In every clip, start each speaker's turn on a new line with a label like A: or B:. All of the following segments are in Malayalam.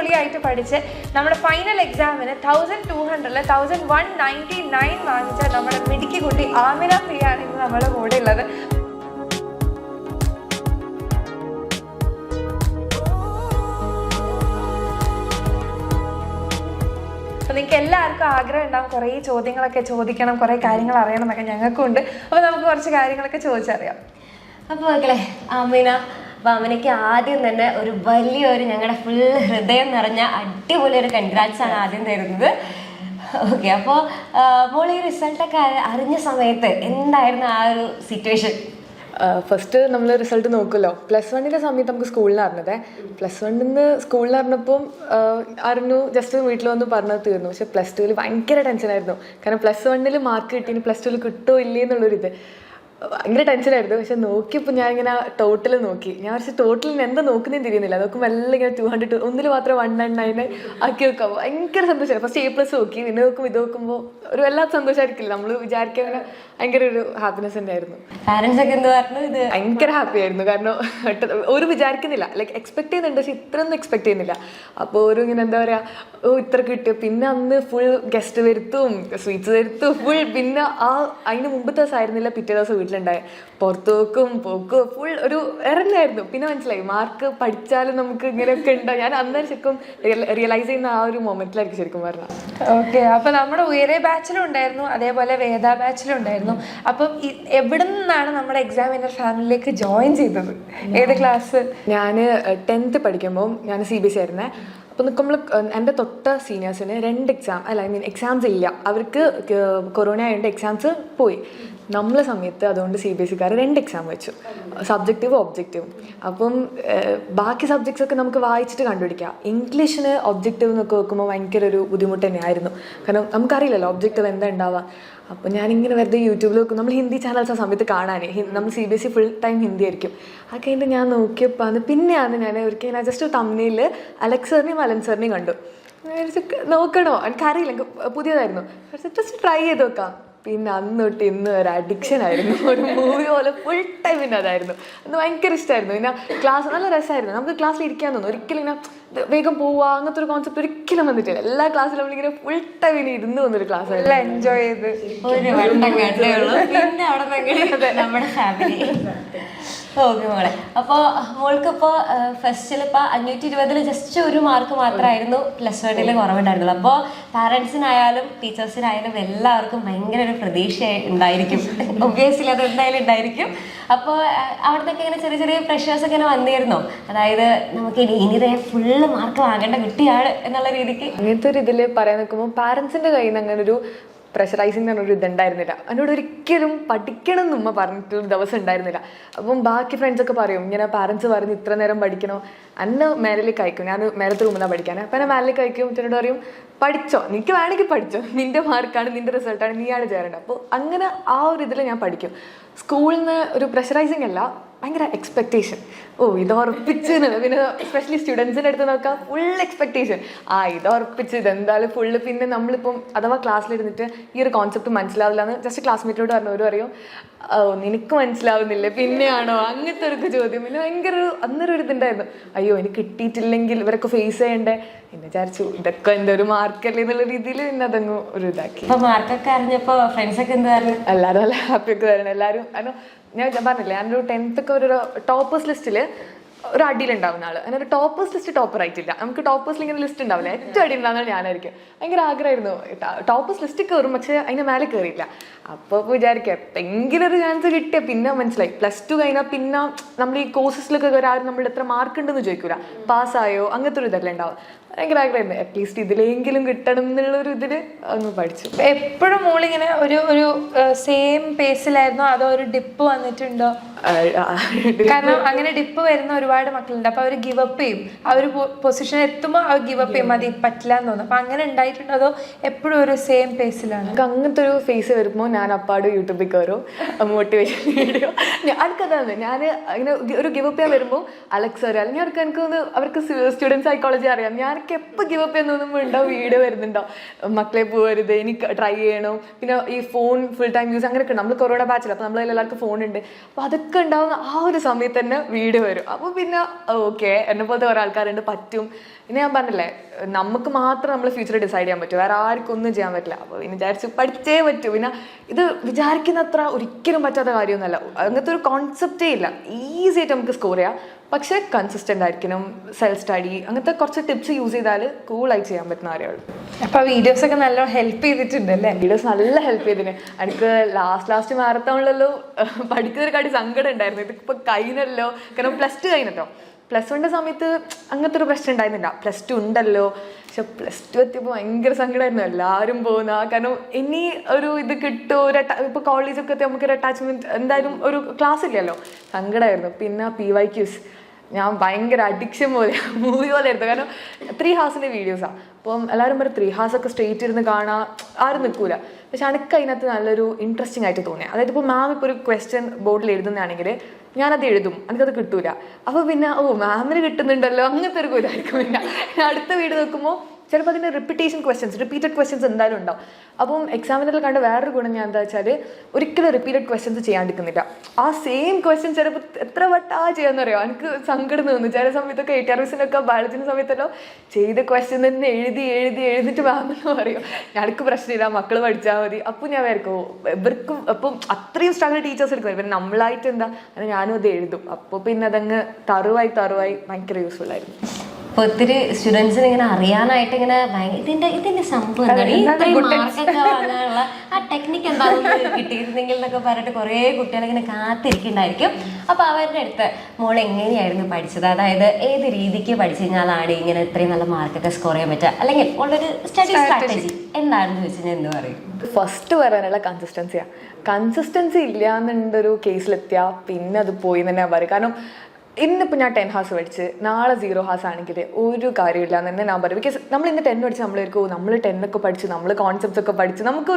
A: അടിപൊളിയായിട്ട് പഠിച്ച് നമ്മുടെ ഫൈനൽ എക്സാമിന് 1200-ൽ 1199 വാങ്ങിച്ച നമ്മുടെ മിടുക്കി കുട്ടി ആമിന പ്രിയ ആണ് ഇന്ന് നമ്മുടെ കൂടെ ഉള്ളത്. അപ്പോൾ നിങ്ങൾക്ക് എല്ലാവർക്കും ആഗ്രഹം ഉണ്ടാകും കുറേ ചോദ്യങ്ങളൊക്കെ ചോദിക്കണം, കുറേ കാര്യങ്ങൾ അറിയണം എന്നൊക്കെ ഞങ്ങൾക്കും ഉണ്ട്. അപ്പോൾ നമുക്ക് കുറച്ച് കാര്യങ്ങളൊക്കെ ചോദിച്ചറിയാം.
B: അപ്പോൾ മക്കളെ, അമിനയ്ക്ക് ആദ്യം തന്നെ ഒരു വലിയൊരു ഞങ്ങളുടെ ഫുൾ ഹൃദയം നിറഞ്ഞ അടിപൊളി ഒരു കൺഗ്രാറ്റ്സ് ആണ് ആദ്യം തരുന്നത്. ഓക്കെ, അപ്പോൾ മോൾ ഈ റിസൾട്ടൊക്കെ അറിഞ്ഞ സമയത്ത് എന്തായിരുന്നു ആ ഒരു സിറ്റുവേഷൻ?
C: ഫസ്റ്റ് നമ്മൾ റിസൾട്ട് നോക്കുമല്ലോ. +1 സമയത്ത് നമുക്ക് സ്കൂളിൽ അറിഞ്ഞതേ. +1 സ്കൂളിൽ അറിഞ്ഞപ്പം അറിഞ്ഞു, ജസ്റ്റ് വീട്ടിൽ വന്ന് പറഞ്ഞത് തീർന്നു. പക്ഷെ +2 ഭയങ്കര ടെൻഷനായിരുന്നു. കാരണം +1 മാർക്ക് കിട്ടി, ഇനി +2 കിട്ടുമോ ഇല്ലേ എന്നുള്ളൊരിത് ഭയങ്കര ടെൻഷനായിരുന്നു. പക്ഷെ നോക്കിയപ്പോൾ ഞാൻ ഇങ്ങനെ ടോട്ടൽ നോക്കി. ഞാൻ പക്ഷേ ടോട്ടലിന് എന്താ നോക്കുന്നതെന്ന് തിരിയുന്നില്ല. നോക്കുമ്പോൾ എല്ലാം ഇങ്ങനെ 200, ഒന്നിൽ മാത്രം 199 ആക്കി വെക്കാം. ഭയങ്കര സന്തോഷമായി. ഫസ്റ്റ് A+ നോക്കി, പിന്നെ നോക്കുമ്പോൾ ഇത് നോക്കുമ്പോൾ ഒരു വല്ലാത്ത സന്തോഷമായിരിക്കില്ല. നമ്മൾ വിചാരിക്കാൻ അങ്ങനെ ഭയങ്കര ഒരു ഹാപ്പിനെസ് ഉണ്ടായിരുന്നു.
B: പാരൻസ് ഒക്കെ എന്താ പറഞ്ഞു? ഇത്
C: ഭയങ്കര ഹാപ്പി ആയിരുന്നു. കാരണം ഒരു വിചാരിക്കുന്നില്ല, ലൈക്ക് എക്സ്പെക്ട് ചെയ്യുന്നുണ്ട്, പക്ഷെ ഇത്രയൊന്നും എക്സ്പെക്ട് ചെയ്യുന്നില്ല. അപ്പോൾ ഒരു ഇങ്ങനെ എന്താ പറയുക, ഇത്ര കിട്ടിയോ. പിന്നെ അന്ന് ഫുൾ ഗസ്റ്റ് വരുത്തും, സ്വീറ്റ്സ് വരുത്തും, ഫുൾ. പിന്നെ അതിന് മുമ്പത്തെ ദിവസം ആയിരുന്നില്ല, പിറ്റേ ദിവസം വീട്ടിലുണ്ടായ പുറത്തു പോക്കും ഫുൾ ഒരു ഇറങ്ങായിരുന്നു. പിന്നെ മനസ്സിലായി മാർക്ക് പഠിച്ചാലും നമുക്ക് ഇങ്ങനെയൊക്കെ ഉണ്ടോ. ഞാൻ അന്നേരം ശരിക്കും റിയലൈസ് ചെയ്യുന്ന ആ ഒരു മൊമെന്റിലായിരിക്കും ശരിക്കും പറഞ്ഞത്.
A: ഓക്കെ, അപ്പോൾ നമ്മുടെ ഉയരെ ബാച്ചിലും ഉണ്ടായിരുന്നു, അതേപോലെ വേദ ബാച്ചിലും ഉണ്ടായിരുന്നു. അപ്പം എവിടെ നിന്നാണ് നമ്മുടെ എക്സാമിനർ ഫാമിലിയിലേക്ക് ജോയിൻ ചെയ്തത്? ഏത് ക്ലാസ്?
C: ഞാൻ 10th പഠിക്കുമ്പോൾ ഞാൻ CBSE ആയിരുന്നേ. അപ്പോൾ നമ്മൾ എൻ്റെ തൊട്ട സീനിയേഴ്സിന് 2 എക്സാംസ് ഇല്ല. അവർക്ക് കൊറോണ ആയതുകൊണ്ട് എക്സാംസ് പോയി. നമ്മളെ സമയത്ത് അതുകൊണ്ട് CBSEക്കാർ 2 എക്സാം വെച്ചു, സബ്ജക്റ്റീവും ഒബ്ജക്റ്റീവും. അപ്പം ബാക്കി സബ്ജക്ട്സ് ഒക്കെ നമുക്ക് വായിച്ചിട്ട് കണ്ടുപിടിക്കാം. ഇംഗ്ലീഷിന് ഒബ്ജക്റ്റീവ് എന്നൊക്കെ വെക്കുമ്പോൾ ഭയങ്കര ഒരു ബുദ്ധിമുട്ട് തന്നെയായിരുന്നു. കാരണം നമുക്കറിയില്ലല്ലോ ഒബ്ജക്റ്റീവ് എന്താ ഉണ്ടാവുക. അപ്പോൾ ഞാനിങ്ങനെ വെറുതെ യൂട്യൂബിൽ നോക്കും. നമ്മൾ ഹിന്ദി ചാനൽസ് ആ സമയത്ത് കാണാനേ, നമ്മൾ CBSE ഫുൾ ടൈം ഹിന്ദി ആയിരിക്കും. അത് കഴിഞ്ഞിട്ട് ഞാൻ നോക്കിയപ്പോൾ പിന്നെയാണ് ഞാൻ ഒരിക്കൽ ജസ്റ്റ് തമ്മിൽ അലക്സ് സാറിനെയും അലൻ സാറിനെയും കണ്ടു. നോക്കണോ, എനിക്കറിയില്ല, എനിക്ക് പുതിയതായിരുന്നു. ജസ്റ്റ് ട്രൈ ചെയ്ത് നോക്കാം. പിന്നെ അന്ന് തൊട്ട് ഇന്ന് ഒരു അഡിക്ഷൻ ആയിരുന്നു. ഒരു മൂവി പോലെ ഫുൾ ടൈം പിന്നെ അതായിരുന്നു. അന്ന് ഭയങ്കര ഇഷ്ടമായിരുന്നു. പിന്നെ ക്ലാസ് നല്ല രസമായിരുന്നു. നമുക്ക് ക്ലാസ്സിൽ ഇരിക്കാൻ തോന്നും. ഒരിക്കലും ഇങ്ങനെ വേഗം പോവുക അങ്ങനത്തെ ഒരു കോൺസെപ്റ്റ് ഒരിക്കലും വന്നിട്ടില്ല. എല്ലാ ക്ലാസ്സിലും നമ്മളിങ്ങനെ ഫുൾ ടൈം ഇനി ഇരുന്ന് വന്നൊരു ക്ലാസ് ആയിരുന്നു.
A: എൻജോയ് ചെയ്ത്
B: ഒരു വട്ടം കണ്ടുള്ളൂ. പിന്നെ അവിടെ നമ്മുടെ ഫാമിലി. ഓക്കെ മോളെ, അപ്പോൾ മോൾക്കിപ്പോൾ ഫസ്റ്റിൽ ഇപ്പോൾ 520 ജസ്റ്റ് ഒരു മാർക്ക് മാത്രമായിരുന്നു +1 കുറവുണ്ടായിരുന്നുള്ളൂ. അപ്പോൾ പാരൻസിനായാലും ടീച്ചേഴ്സിനായാലും എല്ലാവർക്കും ഭയങ്കര ഒരു പ്രതീക്ഷ ഉണ്ടായിരിക്കും. ഒബ്വിയസ്ലി അത് എന്തായാലും ഉണ്ടായിരിക്കും. അപ്പോൾ അവിടത്തേക്ക് ഇങ്ങനെ ചെറിയ ചെറിയ പ്രഷേഴ്സ് ഒക്കെ ഇങ്ങനെ വന്നിരുന്നോ? അതായത് നമുക്ക് ഇനി ഫുള്ള് മാർക്ക് വാങ്ങേണ്ട കുട്ടിയാണ് എന്നുള്ള രീതിക്ക്.
C: അങ്ങനത്തെ ഒരു ഇതിൽ പറയാൻ നിൽക്കുമ്പോൾ പാരൻസിൻ്റെ കയ്യിൽ നിന്ന് അങ്ങനെ ഒരു പ്രഷറൈസിങ് എന്നൊരു ഇതുണ്ടായിരുന്നില്ല. എന്നോട് ഒരിക്കലും പഠിക്കണം എന്നുമ്മ പറഞ്ഞിട്ടൊരു ദിവസം ഉണ്ടായിരുന്നില്ല. അപ്പം ബാക്കി ഫ്രണ്ട്സൊക്കെ പറയും, ഇങ്ങനെ പാരൻസ് പറഞ്ഞ് ഇത്ര നേരം പഠിക്കണോ, എന്നെ മേലേക്ക് അയക്കും. ഞാൻ മേലത്തെ റൂമിലാണ് പഠിക്കാൻ. അപ്പം എന്നെ മേലേക്ക് അയക്കും. എന്നോട് പറയും, പഠിച്ചോ, നിനക്ക് വേണമെങ്കിൽ പഠിച്ചോ, നിൻ്റെ മാർക്കാണ്, നിൻ്റെ റിസൾട്ടാണ്, നീയാണ് ചേരേണ്ടത്. അപ്പോൾ അങ്ങനെ ആ ഒരു ഇതിൽ ഞാൻ പഠിക്കും. സ്കൂളിൽ നിന്ന് ഒരു പ്രഷറൈസിങ് അല്ല, ഭയങ്കര എക്സ്പെക്റ്റേഷൻ. ഇത് ഉറപ്പിച്ച്. പിന്നെ എസ്പെഷ്യലി സ്റ്റുഡൻസിൻ്റെ അടുത്ത് നോക്കാം, ഫുൾ എക്സ്പെക്റ്റേഷൻ. ഇത് ഉറപ്പിച്ച്, ഇതെന്തായാലും ഫുള്ള്. പിന്നെ നമ്മളിപ്പം അഥവാ ക്ലാസ്സിലിരുന്നിട്ട് ഈ ഒരു കോൺസെപ്റ്റ് മനസ്സിലാവില്ല എന്ന് ജസ്റ്റ് ക്ലാസ്മേറ്റിനോട് പറഞ്ഞവർ പറയും, നിനക്ക് മനസ്സിലാവുന്നില്ല പിന്നെയാണോ, അങ്ങനത്തെ ഒരു ചോദ്യം. പിന്നെ ഭയങ്കര അന്നേരം ഒരു ഇതുണ്ടായിരുന്നു, അയ്യോ എനിക്ക് കിട്ടിയിട്ടില്ലെങ്കിൽ ഇവരൊക്കെ ഫേസ് ചെയ്യണ്ടേ എന്ന് വിചാരിച്ചു. ഇതൊക്കെ എൻ്റെ ഒരു മാർക്കല്ലേ എന്നുള്ള രീതിയിൽ പിന്നെ അതങ്ങ് ഒരു ഇതാക്കി.
B: മാർക്കൊക്കെ അറിഞ്ഞപ്പോൾ ഫ്രണ്ട്സൊക്കെ എന്താ
C: എല്ലാവരും നല്ല ഹാപ്പിയൊക്കെ വരണം. എല്ലാവരും കാരണം ഞാൻ പറഞ്ഞില്ലേ, ഞാനൊരു 10th ഒക്കെ ഒരു ടോപ്പേഴ്സ് ലിസ്റ്റിൽ ഒരു അടിയിലുണ്ടാവുന്ന ആള്. അങ്ങനെ ഒരു ടോപ്പേഴ്സ് ലിസ്റ്റ് ടോപ്പർ ആയിട്ടില്ല. നമുക്ക് ടോപ്പേഴ്സിൽ ഇങ്ങനെ ലിസ്റ്റ് ഉണ്ടാവില്ല, ഏറ്റവും അടിയിലുണ്ടാവുന്ന ഞാനായിരിക്കും. ഭയങ്കര ആഗ്രഹമായിരുന്നു ടോപ്പേഴ്സ് ലിസ്റ്റ് കയറും, പക്ഷെ അതിൻ്റെ മേലെ കയറിയില്ല. അപ്പോൾ വിചാരിക്കുക എങ്കിലും ഒരു ചാൻസ് കിട്ടിയ. പിന്നെ മനസ്സിലായി +2 കഴിഞ്ഞാൽ പിന്നെ നമ്മൾ ഈ കോഴ്സസിലൊക്കെ ഒരാൾ നമ്മളുടെ എത്ര മാർക്ക് ഉണ്ടെന്ന് ചോദിക്കൂല, പാസ്സായോ, അങ്ങനത്തെ ഒരു ഇതല്ലേ ഉണ്ടാവും. ഭയങ്കര ആഗ്രഹമായിരുന്നു അറ്റ്ലീസ്റ്റ് ഇതിലെങ്കിലും കിട്ടണം എന്നുള്ളൊരു ഇതിൽ അങ്ങ് പഠിച്ചു.
A: എപ്പോഴും മോളിങ്ങനെ ഒരു സെയിം പേസിലായിരുന്നോ അതോ ഒരു ഡിപ്പ് വന്നിട്ടുണ്ടോ? കാരണം അങ്ങനെ ഡിപ്പ് വരുന്ന ഒരുപാട് മക്കളുണ്ട്. അപ്പൊ അവർ ഗിവ് അപ്പ് ചെയ്യും. ആ ഒരു പൊസിഷൻ എത്തുമ്പോൾ അവർ ഗിവ് അപ്പ് ചെയ്യും, മതി പറ്റില്ല എന്ന് തോന്നും. അപ്പൊ അങ്ങനെ ഉണ്ടായിട്ടുണ്ടോ അതോ എപ്പോഴും ഒരു സെയിം പേസിലാണ്?
C: അങ്ങനത്തെ ഒരു ഫേസ് വരുമ്പോൾ ഞാൻ അപ്പാട് യൂട്യൂബിൽ കയറും, മോട്ടിവേഷൻ വീഡിയോ. എനിക്കതാണ്, ഞാൻ ഇങ്ങനെ ഒരു ഗിവ് അപ്പ് ചെയ്യാൻ വരുമ്പോൾ അലക്സ് അറിയാം, അല്ലെങ്കിൽ എനിക്ക് അവർക്ക് സ്റ്റുഡൻറ് സൈക്കോളജി അറിയാം. ഞാനൊക്കെ എപ്പോൾ ഗിവ് അപ്പ് ചെയ്യാൻ തോന്നുമ്പോൾ ഉണ്ടാവും വീഡിയോ വരുന്നുണ്ടോ, മക്കളെ പോകരുത്, എനിക്ക് ട്രൈ ചെയ്യണം. പിന്നെ ഈ ഫോൺ ഫുൾ ടൈം യൂസ് അങ്ങനെയൊക്കെ. നമ്മൾ കൊറോണ ബാച്ചിൽ, അപ്പോൾ നമ്മളെല്ലാവർക്കും ഫോണുണ്ട്. അപ്പോൾ അതൊക്കെ അതൊക്കെ ഉണ്ടാവുന്ന ആ ഒരു സമയത്ത് തന്നെ വീട് വരും. അപ്പോൾ പിന്നെ ഓക്കെ എന്നെ പോലത്തെ കുറേ ആൾക്കാരുണ്ട് പറ്റും. പിന്നെ ഞാൻ പറഞ്ഞില്ലേ നമുക്ക് മാത്രം നമ്മൾ ഫ്യൂച്ചർ ഡിസൈഡ് ചെയ്യാൻ പറ്റും, വേറെ ആർക്കും ഒന്നും ചെയ്യാൻ പറ്റില്ല. അപ്പോൾ പിന്നെ വിചാരിച്ചു പഠിച്ചേ പറ്റൂ. പിന്നെ ഇത് വിചാരിക്കുന്നത്ര ഒരിക്കലും പറ്റാത്ത കാര്യമൊന്നുമല്ല, അങ്ങനത്തെ ഒരു കോൺസെപ്റ്റേ ഇല്ല. ഈസി ആയിട്ട് നമുക്ക് സ്കോർ ചെയ്യാം. പക്ഷേ കൺസിസ്റ്റൻ്റ് ആയിരിക്കണം, സെൽഫ് സ്റ്റഡി, അങ്ങനത്തെ കുറച്ച് ടിപ്സ് യൂസ് ചെയ്താൽ കൂളായി ചെയ്യാൻ പറ്റുന്ന കാര്യമുള്ളൂ.
A: അപ്പോൾ വീഡിയോസ് ഒക്കെ നല്ല ഹെൽപ്പ് ചെയ്തിട്ടുണ്ട് അല്ലേ?
C: വീഡിയോസ് നല്ല ഹെൽപ്പ് ചെയ്തിന്. എനിക്ക് ലാസ്റ്റ് മാരത്തോണിലല്ലോ പഠിക്കുന്നൊരു കാര്യം സങ്കടം ഉണ്ടായിരുന്നു. ഇതിപ്പോൾ കഴിഞ്ഞല്ലോ, കാരണം +2 കഴിഞ്ഞല്ലോ. +1 സമയത്ത് അങ്ങനത്തെ ഒരു പ്രശ്നം ഉണ്ടായിരുന്നില്ല. +2 ഉണ്ടല്ലോ, പക്ഷെ +2 എത്തിയപ്പോൾ ഭയങ്കര സങ്കടമായിരുന്നു. എല്ലാവരും പോകുന്ന, കാരണം ഇനി ഒരു ഇത് കിട്ടും, ഇപ്പോൾ കോളേജൊക്കെ എത്തി നമുക്കൊരു അറ്റാച്ച്മെൻറ്റ്, എന്തായാലും ഒരു ക്ലാസ് ഇല്ലല്ലോ, സങ്കടമായിരുന്നു. പിന്നെ PYQs ഞാൻ ഭയങ്കര അഡിക്ഷൻ പോലെ, മൂവി പോലെ ആയിരുന്നു. കാരണം 3 hours വീഡിയോസാണ്. അപ്പം എല്ലാവരും പറയും 3 hours ഒക്കെ സ്ട്രെയിറ്റ് ഇരുന്ന് കാണാൻ ആരും നിൽക്കൂല. പക്ഷെ എനിക്ക് അതിനകത്ത് നല്ലൊരു ഇൻട്രസ്റ്റിംഗ് ആയിട്ട് തോന്നി. അതായത് ഇപ്പോൾ മാം ഇപ്പോൾ ഒരു ക്വസ്റ്റ്യൻ ബോർഡിൽ എഴുതുന്നതാണെങ്കിൽ ഞാനത് എഴുതും, എനിക്കത് കിട്ടൂല. അപ്പോൾ പിന്നെ മാമിന് കിട്ടുന്നുണ്ടല്ലോ അങ്ങനത്തെ ഒരു ഇതായിരിക്കും. പിന്നെ അടുത്ത വീഡിയോ നോക്കുമ്പോൾ ചിലപ്പോൾ അതിൻ്റെ റിപ്പീറ്റഡ് ക്വസ്റ്റ്യൻസ് എന്തായാലും ഉണ്ടാവും. അപ്പം എക്സാമിനെല്ലാം കണ്ട വേറൊരു ഗുണം ഞാൻ എന്താ വെച്ചാൽ ഒരിക്കലും റിപ്പീറ്റഡ് ക്വസ്റ്റ്യൻസ് ചെയ്യാണ്ടിരിക്കുന്നില്ല. ആ സെയിം ക്വസ്റ്റ്യൻ ചിലപ്പോൾ എത്ര വട്ടാ ചെയ്യാന്ന് അറിയാം. എനിക്ക് സങ്കടം തോന്നുന്നു ചില സമയത്തൊക്കെ. ATRVസിനൊക്കെ ബയോളജിൻ്റെ സമയത്തല്ലോ ചെയ്ത ക്വസ്റ്റ്യൻ തന്നെ എഴുതിയിട്ട് മാമെന്ന് പറയും. ഞങ്ങൾക്ക് പ്രശ്നമില്ല, മക്കൾ പഠിച്ചാൽ മതി. അപ്പോൾ ഞാൻ വിചാരിക്കും ഇവർക്കും അപ്പം അത്രയും സ്ട്രഗിൾ ടീച്ചേഴ്സ് എടുക്കും. പിന്നെ നമ്മളായിട്ട് എന്താ അങ്ങനെ ഞാനും അത് എഴുതും. അപ്പോൾ പിന്നെ അതങ്ങ് തറുവായി ഭയങ്കര യൂസ്ഫുൾ ആയിരുന്നു.
B: അപ്പൊ ഒത്തിരി സ്റ്റുഡൻസിന് ഇങ്ങനെ അറിയാനായിട്ട് ഇങ്ങനെ ഇതിന്റെ സംഭവം എന്താണ്, ഇത്രയും മാർക്കൊക്കെ വാങ്ങാനുള്ള ആ ടെക്നിക്ക് എന്താണെന്ന് കിട്ടിയിരുന്നെങ്കിൽ എന്നൊക്കെ പറഞ്ഞിട്ട് കുറേ കുട്ടികൾ ഇങ്ങനെ കാത്തിരിക്കുന്നുണ്ടായിരിക്കും. അപ്പൊ അവരുടെ അടുത്ത് മോൾ എങ്ങനെയായിരുന്നു പഠിച്ചത്, അതായത് ഏത് രീതിക്ക് പഠിച്ചു കഴിഞ്ഞാലാണ് ഇങ്ങനെ ഇത്രയും നല്ല മാർക്കൊക്കെ സ്കോർ ചെയ്യാൻ പറ്റുക, അല്ലെങ്കിൽ ഉള്ളൊരു സ്റ്റഡി സ്ട്രാറ്റജി എന്താണെന്ന് ചോദിച്ചു കഴിഞ്ഞാൽ എന്ത് പറയും?
C: ഫസ്റ്റ് പറയാനുള്ള കൺസിസ്റ്റൻസി ഇല്ല എന്നുണ്ടൊരു കേസിലെത്തിയാൽ പിന്നെ അത് പോയി തന്നെ ഞാൻ പറയും. കാരണം ഇന്നിപ്പോൾ ഞാൻ 10 hours പഠിച്ച് നാളെ 0 hours ആണെങ്കിൽ ഒരു കാര്യമില്ല എന്ന് തന്നെ ഞാൻ പറയും. ബിക്കോസ് നമ്മൾ ഇന്ന് 10 പഠിച്ച് നമ്മൾ 10 ഒക്കെ പഠിച്ച് നമ്മൾ കോൺസെപ്റ്റ്സ് ഒക്കെ പഠിച്ച് നമുക്ക്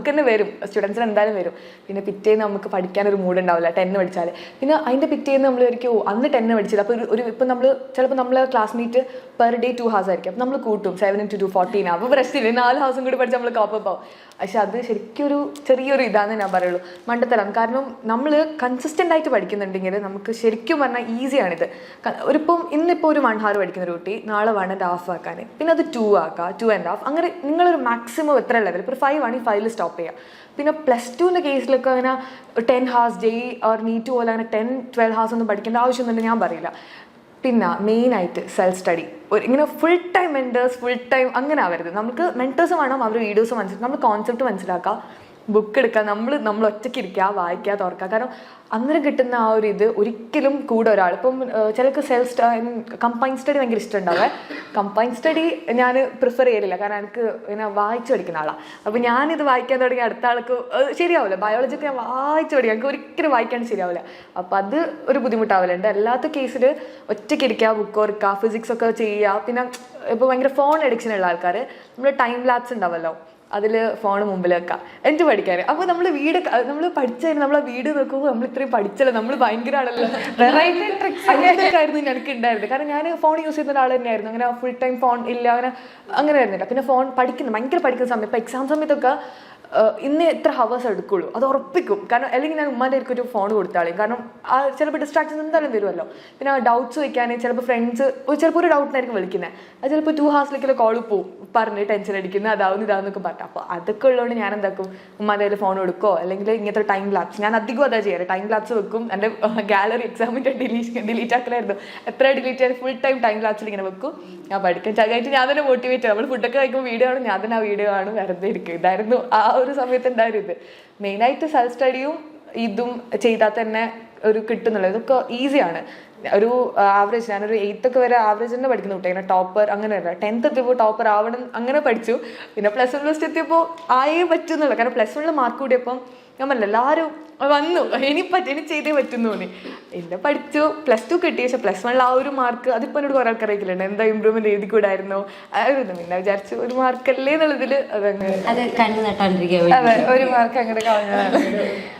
C: തന്നെ വരും, സ്റ്റുഡൻസിന് എന്തായാലും വരും. പിന്നെ പിറ്റേന്ന് നമുക്ക് പഠിക്കാനൊരു മൂഡ് ഉണ്ടാവില്ല 10 പഠിച്ചാൽ. പിന്നെ അതിൻ്റെ പിറ്റേന്ന് നമ്മൾ ഒരിക്കലും അന്ന് 10 പഠിച്ചില്ല. അപ്പോൾ ഇപ്പം ചിലപ്പോൾ നമ്മൾ ക്ലാസ്മേറ്റ് പെർ ഡേ 2 hours ആയിരിക്കും. അപ്പോൾ നമ്മൾ കൂട്ടും 7 into 2 14. അപ്പോൾ പ്രശ്നമില്ല, 4 hours കൂടി പഠിച്ച് നമ്മൾ കോപ്പപ്പ് ആവും. പക്ഷെ അത് ശരിക്കും ഒരു ചെറിയൊരു ഇതാണെന്ന് ഞാൻ പറയുള്ളൂ, മണ്ടത്തരം. കാരണം നമ്മൾ കൺസിസ്റ്റൻ്റ് ആയിട്ട് പഠിക്കുന്നുണ്ടെങ്കിൽ നമുക്ക് ശരിക്കും പറഞ്ഞാൽ ഈസിയാണിത്. ഇന്നിപ്പോൾ ഒരു 1 hour പഠിക്കുന്ന ഒരു കുട്ടി നാളെ 1.5 ആക്കാൻ, പിന്നെ അത് 2 ആക്കുക, 2.5. അങ്ങനെ നിങ്ങളൊരു മാക്സിമം എത്ര ലെവൽ, ഇപ്പോൾ 5 ആണെങ്കിൽ 5 സ്റ്റോപ്പ് ചെയ്യുക. പിന്നെ +2ൻ്റെ കേസിലൊക്കെ അങ്ങനെ 10 hours JEE ഓർ NEET പോലെ അങ്ങനെ 10-12 hours ഒന്നും പഠിക്കേണ്ട ആവശ്യമൊന്നും ഞാൻ പറയില്ല. പിന്നെ മെയിനായിട്ട് സെൽഫ് സ്റ്റഡി. ഇങ്ങനെ ഫുൾ ടൈം അങ്ങനെ ആവരുത്. നമുക്ക് മെൻറ്റേഴ്സ് വേണം, അവർ വീഡിയോസ് മനസ്സിലാക്കുക, നമ്മൾ കോൺസെപ്റ്റ് മനസ്സിലാക്കുക, ബുക്ക് എടുക്കുക, നമ്മൾ ഒറ്റയ്ക്ക് ഇരിക്കുക, വായിക്കുക, തുറക്കുക. കാരണം അങ്ങനെ കിട്ടുന്ന ആ ഒരു ഇത് ഒരിക്കലും കൂടെ ഒരാൾ ഇപ്പം ചിലർക്ക് കമ്പൈൻ സ്റ്റഡി ഭയങ്കര ഇഷ്ടമുണ്ടാവേ. കമ്പൈൻ സ്റ്റഡി ഞാൻ പ്രിഫർ ചെയ്യലില്ല, കാരണം എനിക്ക് ഇങ്ങനെ വായിച്ചു പഠിക്കുന്ന ആളാണ്. അപ്പോൾ ഞാനിത് വായിക്കാൻ തുടങ്ങി അടുത്ത ആൾക്ക് ശരിയാവില്ല. ബയോളജിക്ക് ഞാൻ വായിച്ചു പഠിക്കാം, എനിക്ക് ഒരിക്കലും വായിക്കാൻ ശരിയാവില്ല. അപ്പോൾ അത് ഒരു ബുദ്ധിമുട്ടാവലുണ്ട്. അല്ലാത്ത കേസിൽ ഒറ്റയ്ക്ക് ഇരിക്കുക, ബുക്ക് ഓർക്കുക, ഫിസിക്സ് ഒക്കെ ചെയ്യുക. പിന്നെ ഇപ്പോൾ ഭയങ്കര ഫോൺ അഡിക്ഷൻ ഉള്ള ആൾക്കാർ നമ്മൾ ടൈം ലാപ്സ് ഉണ്ടാവല്ലോ, അതിൽ ഫോൺ മുമ്പിൽ വെക്കാം എന്നിട്ട് പഠിക്കാൻ. അപ്പോൾ നമ്മൾ പഠിച്ചതിന് നമ്മൾ ആ വീട് നോക്കുമ്പോൾ നമ്മൾ ഇത്രയും പഠിച്ചല്ലോ, നമ്മൾ ഭയങ്കര ആണല്ലോ. അങ്ങനത്തെ ആയിരുന്നു എനിക്ക് ഉണ്ടായിരുന്നത്. കാരണം ഞാൻ ഫോൺ യൂസ് ചെയ്യുന്ന ഒരാൾ തന്നെയായിരുന്നു. അങ്ങനെ ഫുൾ ടൈം ഫോൺ ഇല്ല, അങ്ങനെ വരുന്നില്ല. പിന്നെ ഫോൺ ഭയങ്കര പഠിക്കുന്ന സമയം, ഇപ്പോൾ എക്സാം സമയത്തൊക്കെ ഇന്ന് എത്ര ഹവേഴ്സ് എടുക്കുള്ളൂ അത് ഉറപ്പിക്കും. കാരണം അല്ലെങ്കിൽ ഞാൻ ഉമ്മാൻ്റെ ഒരു ഫോൺ കൊടുത്താളെയും, കാരണം ആ ചിലപ്പോൾ ഡിസ്ട്രാക്ഷൻസ് എന്തായാലും വരുമല്ലോ. പിന്നെ ഡൗട്ട്സ് വയ്ക്കാൻ ചിലപ്പോൾ ഫ്രണ്ട്സ് ചിലപ്പോൾ ഒരു ഡൗട്ടിനായിരിക്കും വിളിക്കുന്നത്, അത് ചിലപ്പോൾ 2 hours കോൾ പോവും പറഞ്ഞ് ടെൻഷൻ അടിക്കുന്നത് ഇതാവുന്നൊക്കെ പറഞ്ഞു. അപ്പോൾ അതൊക്കെ ഉള്ളതുകൊണ്ട് ഞാൻ എന്താക്കും, ഉമ്മാൻ്റെ കയ്യിൽ ഫോൺ കൊടുക്കോ അല്ലെങ്കിൽ ഇങ്ങനത്തെ ടൈം ലാപ്സ്, ഞാൻ അധികം അതാ ചെയ്യാറ്. ടൈം ലാപ്സ് വെക്കും. എൻ്റെ ഗാലറി എക്സാമിൻ്റെ ഡിലീറ്റ് ആക്കലായിരുന്നു, എത്ര ഡിലീറ്റ് ചെയ്യാൻ ഫുൾ ടൈം ലാപ്സിൽ ഇങ്ങനെ വെക്കും. ഞാൻ പഠിക്കാൻ ചകമായിട്ട് ഞാൻ തന്നെ മോട്ടിവേറ്റ്. നമ്മൾ ഫുഡൊക്കെ കഴിക്കുമ്പോൾ വീഡിയോ ആണ്, ഞാൻ തന്നെ ആ വീഡിയോ ആണ്, വെറുതെ ഇരിക്കും. ഇതായിരുന്നു ആ ഒരു സമയത്ത് ഉണ്ടായിരുന്നു ഇത്. മെയിനായിട്ട് സെൽഫ് സ്റ്റഡിയും ഇതും ചെയ്താൽ തന്നെ ഒരു കിട്ടുന്നുള്ളത്. ഇതൊക്കെ ഈസിയാണ്. ഒരു ആവറേജ്, ഞാനൊരു 8th ഒക്കെ വരെ ആവറേജ് തന്നെ പഠിക്കുന്ന കുട്ടി, അങ്ങനെ ടോപ്പർ അങ്ങനെ അല്ല. 10th എത്തിയപ്പോൾ ടോപ്പർ ആവണം അങ്ങനെ പഠിച്ചു. പിന്നെ +1 എത്തിയപ്പോൾ ആയേ പറ്റുന്നുള്ളൂ. കാരണം +1 മാർക്ക് കൂടിയപ്പം ഞാൻ പറഞ്ഞില്ല എല്ലാവരും വന്നു, ഇനി ചെയ്തേ പറ്റുന്നു തോന്നി. പിന്നെ പഠിച്ചു, +2 കിട്ടി. പക്ഷെ +1 ആ ഒരു മാർക്ക് അതിപ്പോൾ എന്നോട് കുറേ ആൾക്കാർ അറിയിക്കുന്നുണ്ട്, എന്താ ഇമ്പ്രൂവ്മെന്റ് എഴുതിക്കൂടായിരുന്നോ ആയിരുന്നു. പിന്നെ വിചാരിച്ചു ഒരു മാർക്കല്ലേ എന്നുള്ളതിൽ അതങ്ങ്
A: അതെ, ഒരു മാർക്ക് അങ്ങനെ കളഞ്ഞതാണ്.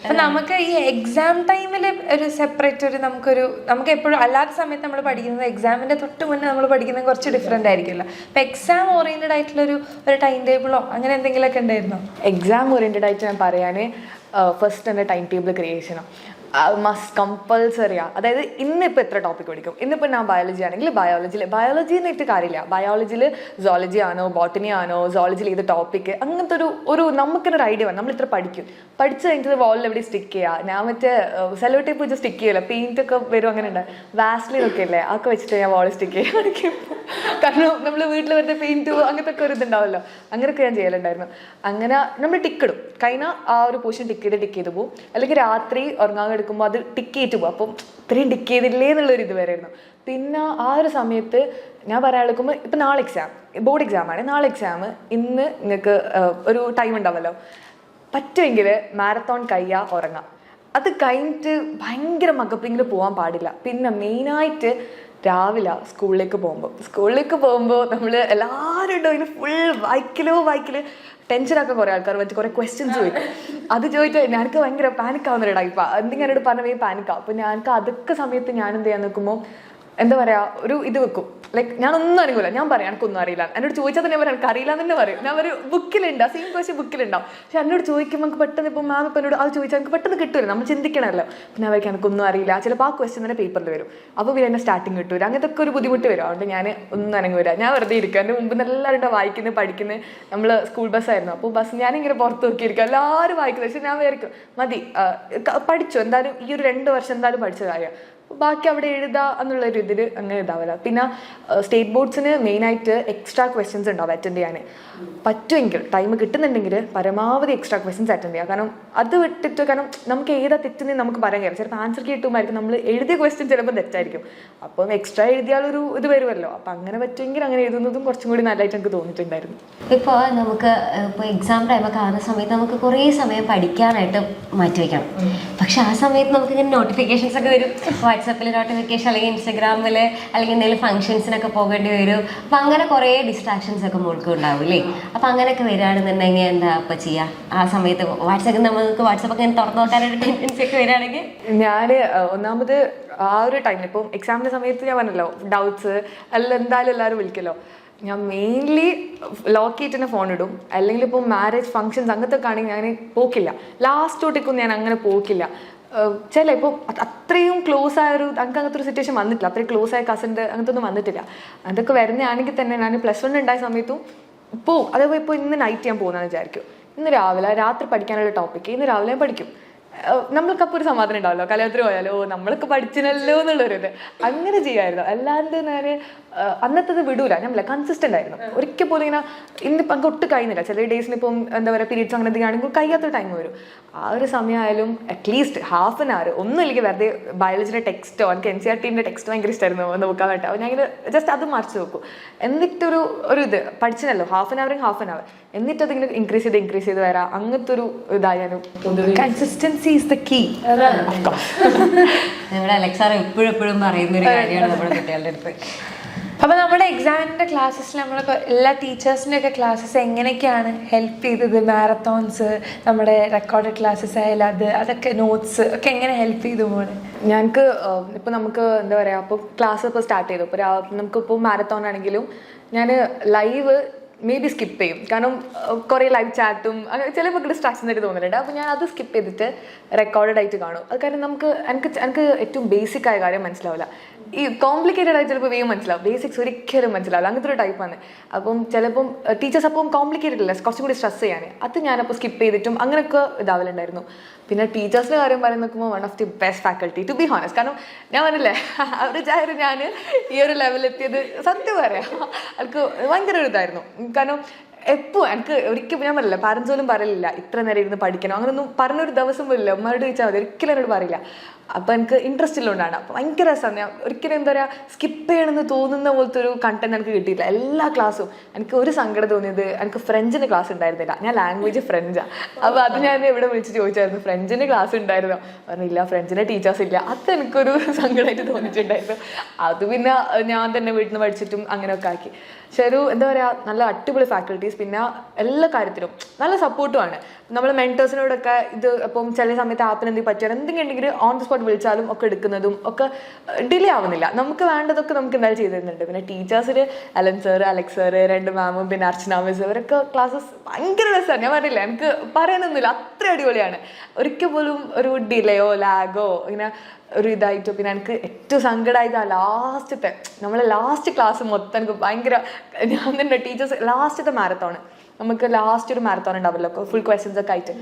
A: അപ്പം നമുക്ക് ഈ എക്സാം ടൈമിൽ ഒരു സെപ്പറേറ്റ് നമുക്ക് എപ്പോഴും അല്ലാത്ത സമയത്ത് നമ്മൾ പഠിക്കുന്നത് എക്സാമിന്റെ തൊട്ട് മുന്നേ നമ്മൾ പഠിക്കുന്നത് കുറച്ച് ഡിഫറെന്റ് ആയിരിക്കുമല്ലോ. അപ്പം എക്സാം ഓറിയന്റഡ് ആയിട്ടുള്ള ഒരു ടൈം ടേബിളോ അങ്ങനെ എന്തെങ്കിലുമൊക്കെ ഉണ്ടായിരുന്നോ?
C: എക്സാം ഓറിയന്റഡ് ആയിട്ട് ഞാൻ പറയാൻ ഫസ്റ്റ് തന്നെ ടൈം ടേബിൾ ക്രിയേറ്റ് ചെയ്യണം. മസ്റ്റ് കമ്പൾസറിയാ. അതായത് ഇന്നിപ്പോൾ എത്ര ടോപ്പിക് പഠിക്കും, ഇന്നിപ്പോൾ ഞാൻ ബയോളജി ആണെങ്കിൽ ബയോളജി എന്നിട്ട് കാര്യമില്ല. ബയോളജിയിൽ സോളജി ആണോ ബോട്ടണി ആണോ, സോളജിയിൽ ഏത് ടോപ്പിക്ക്, അങ്ങനത്തെ ഒരു നമുക്കൊരു ഐഡിയ വേണം. നമ്മൾ ഇത്ര പഠിച്ചു കഴിഞ്ഞിട്ട് വാളിൽ എവിടെ സ്റ്റിക്ക് ചെയ്യുക. ഞാൻ മറ്റേ സെല്ലോ ടേപ്പ് വെച്ച് സ്റ്റിക്ക് ചെയ്യില്ല, പെയിന്റ് ഒക്കെ വരും, അങ്ങനെ ഉണ്ട്. വാസ്ലിൻ ഒക്കെ അല്ലേ, അതൊക്കെ വെച്ചിട്ട് ഞാൻ വാളിൽ സ്റ്റിക്ക് ചെയ്യാൻ. കാരണം നമ്മൾ വീട്ടിൽ വരുന്ന പെയിന്റ് അങ്ങനത്തെ ഒക്കെ ഒരു ഇതുണ്ടാവുമല്ലോ, അങ്ങനെയൊക്കെ ഞാൻ ചെയ്യലുണ്ടായിരുന്നു. അങ്ങനെ നമ്മൾ ടിക്കിടും, കഴിഞ്ഞാൽ ആ ഒരു പോർഷൻ ടിക്ക് ചെയ്ത് പോകും. അല്ലെങ്കിൽ രാത്രി ഉറങ്ങാൻ എടുക്കുമ്പോൾ അത് ടിക്ക് ചെയ്തിട്ട് പോകും. അപ്പം ഇത്രയും ടിക്ക് ചെയ്തില്ലേ എന്നുള്ളൊരു ഇത് വരെയായിരുന്നു. പിന്നെ ആ ഒരു സമയത്ത് ഞാൻ പറയാൻ എടുക്കുമ്പോൾ ഇപ്പം നാളെ എക്സാം, ബോർഡ് എക്സാം ആണ്, നാളെ എക്സാം, ഇന്ന് നിങ്ങൾക്ക് ഒരു ടൈം ഉണ്ടാവല്ലോ, പറ്റുമെങ്കിൽ മാരത്തോൺ ഉറങ്ങാം. അത് കഴിഞ്ഞിട്ട് ഭയങ്കര മകപ്പിങ്ങിൽ പോകാൻ പാടില്ല. പിന്നെ മെയിനായിട്ട് രാവിലെ സ്കൂളിലേക്ക് പോകുമ്പോൾ നമ്മൾ എല്ലാവരും ഉണ്ടോ ഇതിന് ഫുൾ വായിക്കല് ടെൻഷനൊക്കെ കുറേ ആൾക്കാർ വെച്ച് കുറേ ക്വസ്റ്റ്യൻസ് ചോദിക്കും. അത് ചോദിച്ചാൽ ഞങ്ങൾക്ക് ഭയങ്കര പാനിക്കാവുന്നൊരു ടൈപ്പാണ്. എന്തെങ്കിലും എന്നോട് പറഞ്ഞ പാനിക്കാവും. അപ്പോൾ ഞങ്ങൾക്ക് അതൊക്കെ സമയത്ത് ഞാൻ എന്ത് ചെയ്യാൻ നിൽക്കുമ്പോൾ എന്താ പറയുക, ഒരു ഇത് വെക്കും. ലൈക്ക് ഞാനൊന്നും അറിയില്ല, ഞാൻ പറയാം എനിക്കൊന്നും അറിയില്ല. എന്നോട് ചോദിച്ചാൽ തന്നെ പറയാം എനിക്ക് അറിയില്ല എന്ന് തന്നെ പറയും. ഞാൻ ഒരു ബുക്കിലുണ്ടാവും, സെയിം ക്വസ്റ്റ്യൻ ബുക്കിലുണ്ടാവും. പക്ഷെ എന്നോട് ചോദിക്കുമ്പോൾ നമുക്ക് പെട്ടെന്ന് ഇപ്പോൾ മാം ഇപ്പം എന്നോട് അത് ചോദിച്ചാൽ നമുക്ക് പെട്ടെന്ന് കിട്ടുമല്ലോ, നമ്മൾ ചിന്തിക്കണമല്ലോ. പിന്നെ അവർക്ക് എനിക്കൊന്നും അറിയില്ല, ചിലപ്പോൾ ആ ക്വസ്റ്റ്യൻ തന്നെ പേപ്പറിൽ വരും. അപ്പോൾ പിന്നെ എന്നെ സ്റ്റാർട്ടിങ് കിട്ടൂല, അങ്ങനത്തെ ഒക്കെ ഒരു ബുദ്ധിമുട്ട് വരും. അതുകൊണ്ട് ഞാൻ ഒന്നും അനങ്ങൂല, ഞാൻ വെറുതെ ഇരിക്കുക. എൻ്റെ മുമ്പ് എല്ലാവരും വായിക്കുന്നത് പഠിക്കുന്നത്. നമ്മൾ സ്കൂൾ ബസ്സായിരുന്നു, അപ്പോൾ ബസ് ഞാനിങ്ങനെ പുറത്ത് നോക്കിയിരിക്കും, എല്ലാവരും വായിക്കുന്നത്. പക്ഷെ ഞാൻ വിചാരിക്കും മതി, പഠിച്ചു എന്തായാലും ഈ ഒരു 2 വർഷം എന്തായാലും പഠിച്ച കാര്യം, ബാക്കി അവിടെ എഴുതുക എന്നുള്ളൊരു ഇതിൽ അങ്ങനെ ഇതാവില്ല. പിന്നെ സ്റ്റേറ്റ് ബോർഡ്സിന് മെയിനായിട്ട് എക്സ്ട്രാ ക്വസ്റ്റ്യൻസ് ഉണ്ടാവും അറ്റൻഡ് ചെയ്യാൻ. പറ്റുമെങ്കിൽ ടൈം കിട്ടുന്നുണ്ടെങ്കിൽ പരമാവധി എക്സ്ട്രാ ക്വസ്റ്റ്യൻസ് അറ്റൻഡ് ചെയ്യുക. കാരണം അത് വിട്ടിട്ട്, കാരണം നമുക്ക് ഏതാ തെറ്റെന്ന് നമുക്ക് പറയാൻ കഴിയും. ചിലപ്പോൾ ആൻസർ കിട്ടുമായിരിക്കും, നമ്മൾ എഴുതിയ ക്വസ്റ്റ്യൻ ചിലപ്പോൾ തെറ്റായിരിക്കും. അപ്പം എക്സ്ട്രാ എഴുതിയാലൊരു ഇത് വരുമല്ലോ. അപ്പം അങ്ങനെ പറ്റുമെങ്കിൽ അങ്ങനെ എഴുതുന്നതും കുറച്ചും കൂടി നല്ലതായിട്ട് എനിക്ക് തോന്നിയിട്ടുണ്ടായിരുന്നു.
B: ഇപ്പോൾ നമുക്ക് ഇപ്പോൾ എക്സാം ടൈമൊക്കെ ആകുന്ന സമയത്ത് നമുക്ക് കുറേ സമയം പഠിക്കാനായിട്ട് മാറ്റിവെക്കണം. പക്ഷെ ആ സമയത്ത് നമുക്ക് ഇങ്ങനെ നോട്ടിഫിക്കേഷൻസ് ഒക്കെ വരും, വാട്സാപ്പിൽ നോട്ടിഫിക്കേഷൻ, അല്ലെങ്കിൽ ഇൻസ്റ്റഗ്രാമിൽ, അല്ലെങ്കിൽ എന്തെങ്കിലും ഫംഗ്ഷൻസിനൊക്കെ പോകേണ്ടി വരും. അപ്പം അങ്ങനെ കുറേ ഡിസ്ട്രാക്ഷൻസ് ഒക്കെ മോൾക്ക് ഉണ്ടാവും അല്ലേ? അപ്പം അങ്ങനെയൊക്കെ വരികയാണെന്നുണ്ടെങ്കിൽ എന്താ അപ്പം ചെയ്യുക ആ സമയത്ത്? നമുക്ക് വാട്സാപ്പൊക്കെ തുറന്നു നോക്കാനായിട്ട് ടെൻഡൻസി ഒക്കെ വരികയാണെങ്കിൽ
C: ഞാൻ ഒന്നാമത് ആ ഒരു ടൈമിൽ ഇപ്പം എക്സാമിൻ്റെ സമയത്ത് ഞാൻ പറഞ്ഞല്ലോ ഡൗട്ട്സ് എല്ലാം എന്തായാലും എല്ലാവരും വിളിക്കല്ലോ. ഞാൻ മെയിൻലി ലോക്ക് ചെയ്തിട്ട് ഫോൺ ഇടും. അല്ലെങ്കിൽ ഇപ്പോൾ മാരേജ് ഫംഗ്ഷൻസ് അങ്ങനത്തെ ഒക്കെ ആണെങ്കിൽ ഞാൻ പോക്കില്ല. ലാസ്റ്റ് തൊട്ടേക്കൊന്നും ഞാൻ അങ്ങനെ പോക്കില്ല. ചില ഇപ്പോൾ അത്രയും ക്ലോസ് ആയൊരു അങ്ങനത്തെ ഒരു സിറ്റുവേഷൻ വന്നിട്ടില്ല, അത്രയും ക്ലോസ് ആയ കസിൻ്റെ അങ്ങനത്തെ ഒന്നും വന്നിട്ടില്ല. അതൊക്കെ വരുന്നതാണെങ്കിൽ തന്നെ ഞാൻ +1 ഉണ്ടായ സമയത്തും പോവും. അതേപോലെ ഇപ്പോൾ ഇന്ന് നൈറ്റ് ഞാൻ പോകുന്നതെന്ന് വിചാരിക്കും, ഇന്ന് രാത്രി പഠിക്കാനുള്ള ടോപ്പിക്ക് ഇന്ന് രാവിലെ ഞാൻ പഠിക്കും. നമ്മൾക്കപ്പോൾ ഒരു സമാധാനം ഉണ്ടാവല്ലോ, കല്യാണത്തിന് പോയാലോ നമ്മളൊക്കെ പഠിച്ചിനല്ലോ എന്നുള്ളൊരിത് അങ്ങനെ ചെയ്യാമായിരുന്നു. അല്ലാണ്ട് ഞാൻ അന്നത്തത് വിടൂല, ഞാൻ കൺസിസ്റ്റൻ്റ് ആയിരുന്നു. ഒരിക്കൽ പോലും ഇങ്ങനെ ഇന്നിപ്പോൾ എനിക്ക് ഒട്ടും കഴിയുന്നില്ല. ചില ഡേയ്സിന് ഇപ്പം എന്താ പറയുക പീരീഡ്സ് അങ്ങനെ എന്തെങ്കിലും കഴിയാത്തൊരു ടൈം വരും. ആ ഒരു സമയമായാലും അറ്റ്ലീസ്റ്റ് ½ an hour ഒന്നും ഇല്ലെങ്കിൽ വെറുതെ ബയോളജിയുടെ ടെക്സ്റ്റോ, എനിക്ക് NCERTൻ്റെ ടെക്സ്റ്റ് ഭയങ്കര ഇഷ്ടമായിരുന്നു നോക്കാൻ വേണ്ടി. അപ്പോൾ ഞാൻ ഇങ്ങനെ ജസ്റ്റ് അത് മറിച്ച് നോക്കും. എന്നിട്ടൊരു ഇത് പഠിച്ചനല്ലോ ½ an hour എന്നിട്ട് അതിങ്ങനെ ഇൻക്രീസ് ചെയ്ത് വരാം. അങ്ങനത്തെ ഒരു ഇതായാലും
A: കൺസിസ്റ്റൻസി ഈസ് ദ കീ.
B: നമ്മുടെ അലക്സാർ എപ്പോഴും പറയുന്ന ഒരു കാര്യമാണ് നമ്മുടെ കുട്ടികളുടെ അടുത്ത്.
A: അപ്പോൾ നമ്മുടെ എക്സാമിൻ്റെ ക്ലാസ്സസിൽ നമ്മൾ എല്ലാ ടീച്ചേഴ്സിൻ്റെ ഒക്കെ ക്ലാസ്സസ് എങ്ങനെയൊക്കെയാണ് ഹെൽപ്പ് ചെയ്തത്? മാരത്തോൺസ്, നമ്മുടെ റെക്കോർഡഡ് ക്ലാസ്സസ് ആയാലും അതൊക്കെ നോട്ട്സ് ഒക്കെ എങ്ങനെ ഹെൽപ്പ് ചെയ്തു പോകണേ?
C: ഞങ്ങൾക്ക് ഇപ്പോൾ നമുക്ക് എന്താ പറയുക, അപ്പോൾ ക്ലാസ് ഇപ്പോൾ സ്റ്റാർട്ട് ചെയ്തു. ഇപ്പോൾ നമുക്കിപ്പോൾ മാരത്തോൺ ആണെങ്കിലും ഞാൻ ലൈവ് മേ ബി സ്കിപ്പ് ചെയ്യും. കാരണം കുറേ ലൈവ് ചാറ്റും അങ്ങനെ ചിലപ്പോൾ ഡിസ്ട്രാക്ഷൻ ആയിട്ട് തോന്നുന്നുണ്ട്. അപ്പോൾ ഞാൻ അത് സ്കിപ്പ് ചെയ്തിട്ട് റെക്കോർഡഡ് ആയിട്ട് കാണും. അത് കാരണം എനിക്ക് ഏറ്റവും ബേസിക് ആയ കാര്യം മനസ്സിലാവില്ല. ഈ കോംപ്ലിക്കേറ്റഡ് ആയി ചിലപ്പോൾ വേഗം മനസ്സിലാവും, ബേസിക്സ് ഒരിക്കലും മനസ്സിലാവില്ല. അങ്ങനത്തെ ഒരു ടൈപ്പാണ്. അപ്പം ചിലപ്പം ടീച്ചേഴ്സ് അപ്പം കോംപ്ലിക്കേറ്റഡ് അല്ല, കുറച്ചും കൂടി സ്ട്രെസ് ചെയ്യാൻ. അത് ഞാനപ്പോൾ സ്കിപ്പ് ചെയ്തിട്ടും അങ്ങനെയൊക്കെ ഇതാവലുണ്ടായിരുന്നു. പിന്നെ ടീച്ചേഴ്സിൻ്റെ കാര്യം പറയാൻ നോക്കുമ്പോൾ one of the best faculty to be honest. കാരണം ഞാൻ പറഞ്ഞില്ലേ അവരുടെ ഞാൻ ഈ ഒരു ലെവലെത്തിയത് സത്യം പറയാം എനിക്ക് ഭയങ്കര ഒരു ഇതായിരുന്നു. കാരണം എപ്പോൾ എനിക്ക് ഒരിക്കലും ഞാൻ പറയില്ല, പാരൻസ് പോലും പറയില്ല ഇത്ര നേരം ഇരുന്ന് പഠിക്കണം അങ്ങനൊന്നും പറഞ്ഞൊരു ദിവസം പോലില്ല. ഉമ്മയോട് ചോദിച്ചാൽ മതി, ഒരിക്കലും എന്നോട് പറയില്ല. അപ്പോൾ എനിക്ക് ഇൻട്രസ്റ്റ് ഉള്ളതുകൊണ്ടാണ്. അപ്പോൾ ഭയങ്കര രസമാണ്. ഞാൻ ഒരിക്കലും എന്താ പറയുക സ്കിപ്പ് ചെയ്യണമെന്ന് തോന്നുന്ന പോലത്തെ ഒരു കണ്ടന്റ് എനിക്ക് കിട്ടിയില്ല. എല്ലാ ക്ലാസ്സും എനിക്ക് ഒരു സങ്കടം തോന്നിയത്, എനിക്ക് ഫ്രഞ്ചിന് ക്ലാസ് ഉണ്ടായിരുന്നില്ല. ഞാൻ ലാംഗ്വേജ് ഫ്രഞ്ചാണ്. അപ്പോൾ അത് ഞാൻ ഇവിടെ വിളിച്ച് ചോദിച്ചായിരുന്നു ഫ്രഞ്ചിന് ക്ലാസ് ഉണ്ടായിരുന്നോ? പറഞ്ഞില്ല, ഫ്രഞ്ചിൻ്റെ ടീച്ചേഴ്സ് ഇല്ല. അത് എനിക്കൊരു സങ്കടമായിട്ട് തോന്നിയിട്ടുണ്ടായിരുന്നു. അത് പിന്നെ ഞാൻ തന്നെ വീട്ടിൽ നിന്ന് പഠിച്ചിട്ടും അങ്ങനെയൊക്കെ ആക്കി. പക്ഷെ ഒരു എന്താ പറയുക നല്ല അടിപൊളി ഫാക്കൽറ്റീസ്. പിന്നെ എല്ലാ കാര്യത്തിലും നല്ല സപ്പോർട്ടുമാണ്. നമ്മൾ മെൻറ്റേഴ്സിനോടൊക്കെ ഇത് ഇപ്പം ചില സമയത്ത് ആപ്പിന് എന്തെങ്കിലും പറ്റിയാൽ എന്തെങ്കിലും ഉണ്ടെങ്കിൽ ഓൺ ദി സ്പോട്ട് വിളിച്ചാലും ഒക്കെ എടുക്കുന്നതും ഒക്കെ ഡിലേ ആവുന്നില്ല. നമുക്ക് വേണ്ടതൊക്കെ നമുക്ക് എന്തായാലും ചെയ്ത് തരുന്നുണ്ട്. പിന്നെ ടീച്ചേഴ്സിൽ അലൻ സാറ്, അലക്സ് സാറ്, 2 മാമും പിന്നെ അർച്ചന മിസ്, ഇവരൊക്കെ ക്ലാസ്സസ് ഭയങ്കര രസമാണ്. ഞാൻ പറഞ്ഞില്ല, എനിക്ക് പറയാനൊന്നുമില്ല, അത്ര അടിപൊളിയാണ്. ഒരിക്കൽ പോലും ഒരു ഡിലേയോ ലാഗോ ഇങ്ങനെ ഒരു ഇതായിട്ടോ. പിന്നെ എനിക്ക് ഏറ്റവും സങ്കടമായിട്ട് ആ ലാസ്റ്റത്തെ നമ്മളെ ലാസ്റ്റ് ക്ലാസ് മൊത്തം എനിക്ക് ഭയങ്കര, ഞാൻ തന്നെ ടീച്ചേഴ്സ് ലാസ്റ്റത്തെ മാരത്തോണ്, നമുക്ക് ലാസ്റ്റ് ഒരു മാരത്തോൺ ഉണ്ടാവില്ലോ ഫുൾ ക്വസ്റ്റ്യൻസ് ഒക്കെ ആയിട്ട്,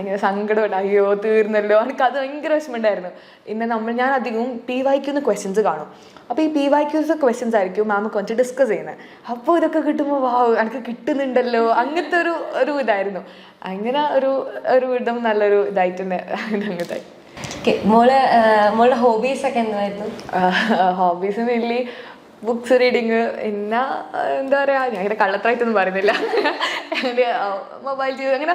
C: ഇങ്ങനെ സങ്കടമുണ്ട്, അയ്യോ തീർന്നല്ലോ, എനിക്ക് അത് ഭയങ്കര വിഷമമുണ്ടായിരുന്നു. പിന്നെ ഞാൻ അധികവും PYQ ക്വസ്റ്റ്യൻസ് കാണും. അപ്പോൾ ഈ PYQ ക്വസ്റ്റ്യൻസ് ആയിരിക്കും മാം കുറച്ച് ഡിസ്കസ് ചെയ്യുന്നത്. അപ്പോൾ ഇതൊക്കെ കിട്ടുമ്പോൾ വാവ് എനിക്ക് കിട്ടുന്നുണ്ടല്ലോ, അങ്ങനത്തെ ഒരു ഇതായിരുന്നു. അങ്ങനെ ഒരു വിധം നല്ലൊരു ഇതായിട്ട് തന്നെ അങ്ങനത്തെ.
B: മോളുടെ ഹോബീസ് ഒക്കെ എന്തായിരുന്നു?
C: ഹോബീസ് മെയിൻലി ബുക്സ് റീഡിങ്, പിന്നെ എന്താ പറയുക, ഞാൻ ഇങ്ങനെ കള്ളത്തായിട്ടൊന്നും പറയുന്നില്ല, മൊബൈൽ ജീവിതം, അങ്ങനെ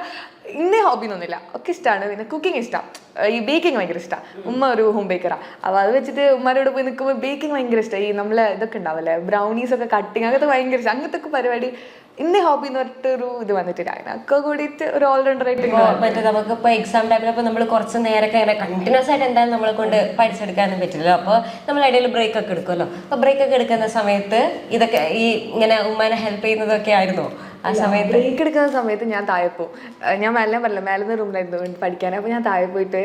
C: ഇന്നേ ഹോബിന്നൊന്നുമില്ല, ഒക്കെ ഇഷ്ടമാണ്. പിന്നെ കുക്കിംഗ് ഇഷ്ടം, ഈ ബേക്കിംഗ് ഭയങ്കര ഇഷ്ടമാണ്. ഉമ്മ ഒരു ഹോം ബേക്കറാണ്, അപ്പോൾ അത് വെച്ചിട്ട് ഉമ്മാരോട് പോയി നിൽക്കുമ്പോൾ ബേക്കിംഗ് ഭയങ്കര ഇഷ്ടമാണ്. ഈ നമ്മളെ ഇതൊക്കെ ഉണ്ടാവില്ലേ ബ്രൗണീസ് ഒക്കെ കട്ടിങ്, അങ്ങനത്തെ ഭയങ്കര ഇഷ്ടം. അങ്ങനത്തെ ഒക്കെ പരിപാടി ഇന്നേ ഹോബി എന്ന് പറഞ്ഞിട്ടൊരു ഇത് വന്നിട്ടില്ല. അതിനൊക്കെ കൂടിയിട്ട് ഒരു ഓൾറൗണ്ടർ ആയിട്ട്
B: മറ്റേ നമുക്കിപ്പോൾ എക്സാം ടൈമിലപ്പോൾ നമ്മൾ കുറച്ച് നേരമൊക്കെ ഇങ്ങനെ കണ്ടിന്യൂസ് ആയിട്ട് എന്തായാലും നമ്മളെ കൊണ്ട് പഠിച്ചെടുക്കാനും പറ്റില്ലല്ലോ. അപ്പോൾ നമ്മൾ ഇടയിൽ ബ്രേക്ക് ഒക്കെ എടുക്കുമല്ലോ. അപ്പോൾ ബ്രേക്ക് ഒക്കെ എടുക്കുന്ന സമയത്ത് ഇതൊക്കെ ഈ ഇങ്ങനെ ഉമ്മാനെ ഹെൽപ്പ് ചെയ്യുന്നതൊക്കെ ആയിരുന്നോ ആ സമയത്ത്?
C: ബ്രേക്ക് എടുക്കുന്ന സമയത്ത് ഞാൻ താഴെ പോകും. ഞാൻ മേലെ റൂമിലായിരുന്നു പഠിക്കാൻ. അപ്പോൾ ഞാൻ താഴെ പോയിട്ട്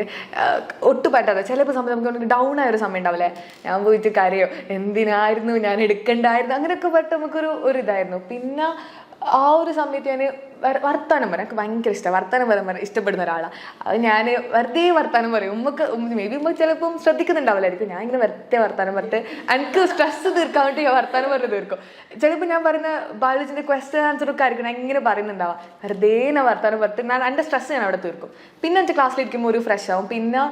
C: ഒട്ടും പറ്റാതെ ചിലപ്പോൾ സമയത്ത് നമുക്ക് ഡൗൺ ആയൊരു സമയം ഉണ്ടാവില്ലേ, ഞാൻ പോയിട്ട് കരയോ, എന്തിനായിരുന്നു ഞാൻ എടുക്കണ്ടായിരുന്നു, അങ്ങനെയൊക്കെ പെട്ട് നമുക്കൊരു ഇതായിരുന്നു. പിന്നെ ആ ഒരു സമയത്ത് ഞാൻ വർത്താനം പറയാം, എനിക്ക് ഭയങ്കര ഇഷ്ടമാണ് വർത്താനം പറയാൻ ഇഷ്ടപ്പെടുന്ന ഒരാളാണ്. അത് ഞാൻ വെറുതെ വർത്താനം പറയും. മേ ബി ഉമ്മ ചിലപ്പം ശ്രദ്ധിക്കുന്നുണ്ടാവില്ലായിരിക്കും, ഞാൻ ഇങ്ങനെ വെറുതെ വർത്താനം പറഞ്ഞിട്ട് എനിക്ക് സ്ട്രെസ് തീർക്കാൻ വേണ്ടി വർത്താനം പറഞ്ഞ് തീർക്കും. ചിലപ്പോൾ ഞാൻ പറയുന്ന ബയോളജിൻ്റെ ക്വസ്റ്റ്യൻ ആൻസറൊക്കെ ആയിരിക്കും ഞാൻ ഇങ്ങനെ പറയുന്നുണ്ടാവാം, വെറുതെ ഞാൻ വർത്താനം പറഞ്ഞിട്ട് എൻ്റെ സ്ട്രെസ് ഞാൻ അവിടെ തീർക്കും. പിന്നെ എൻ്റെ ക്ലാസ്സിലിരിക്കുമ്പോൾ ഒരു ഫ്രഷ് ആവും. പിന്നെ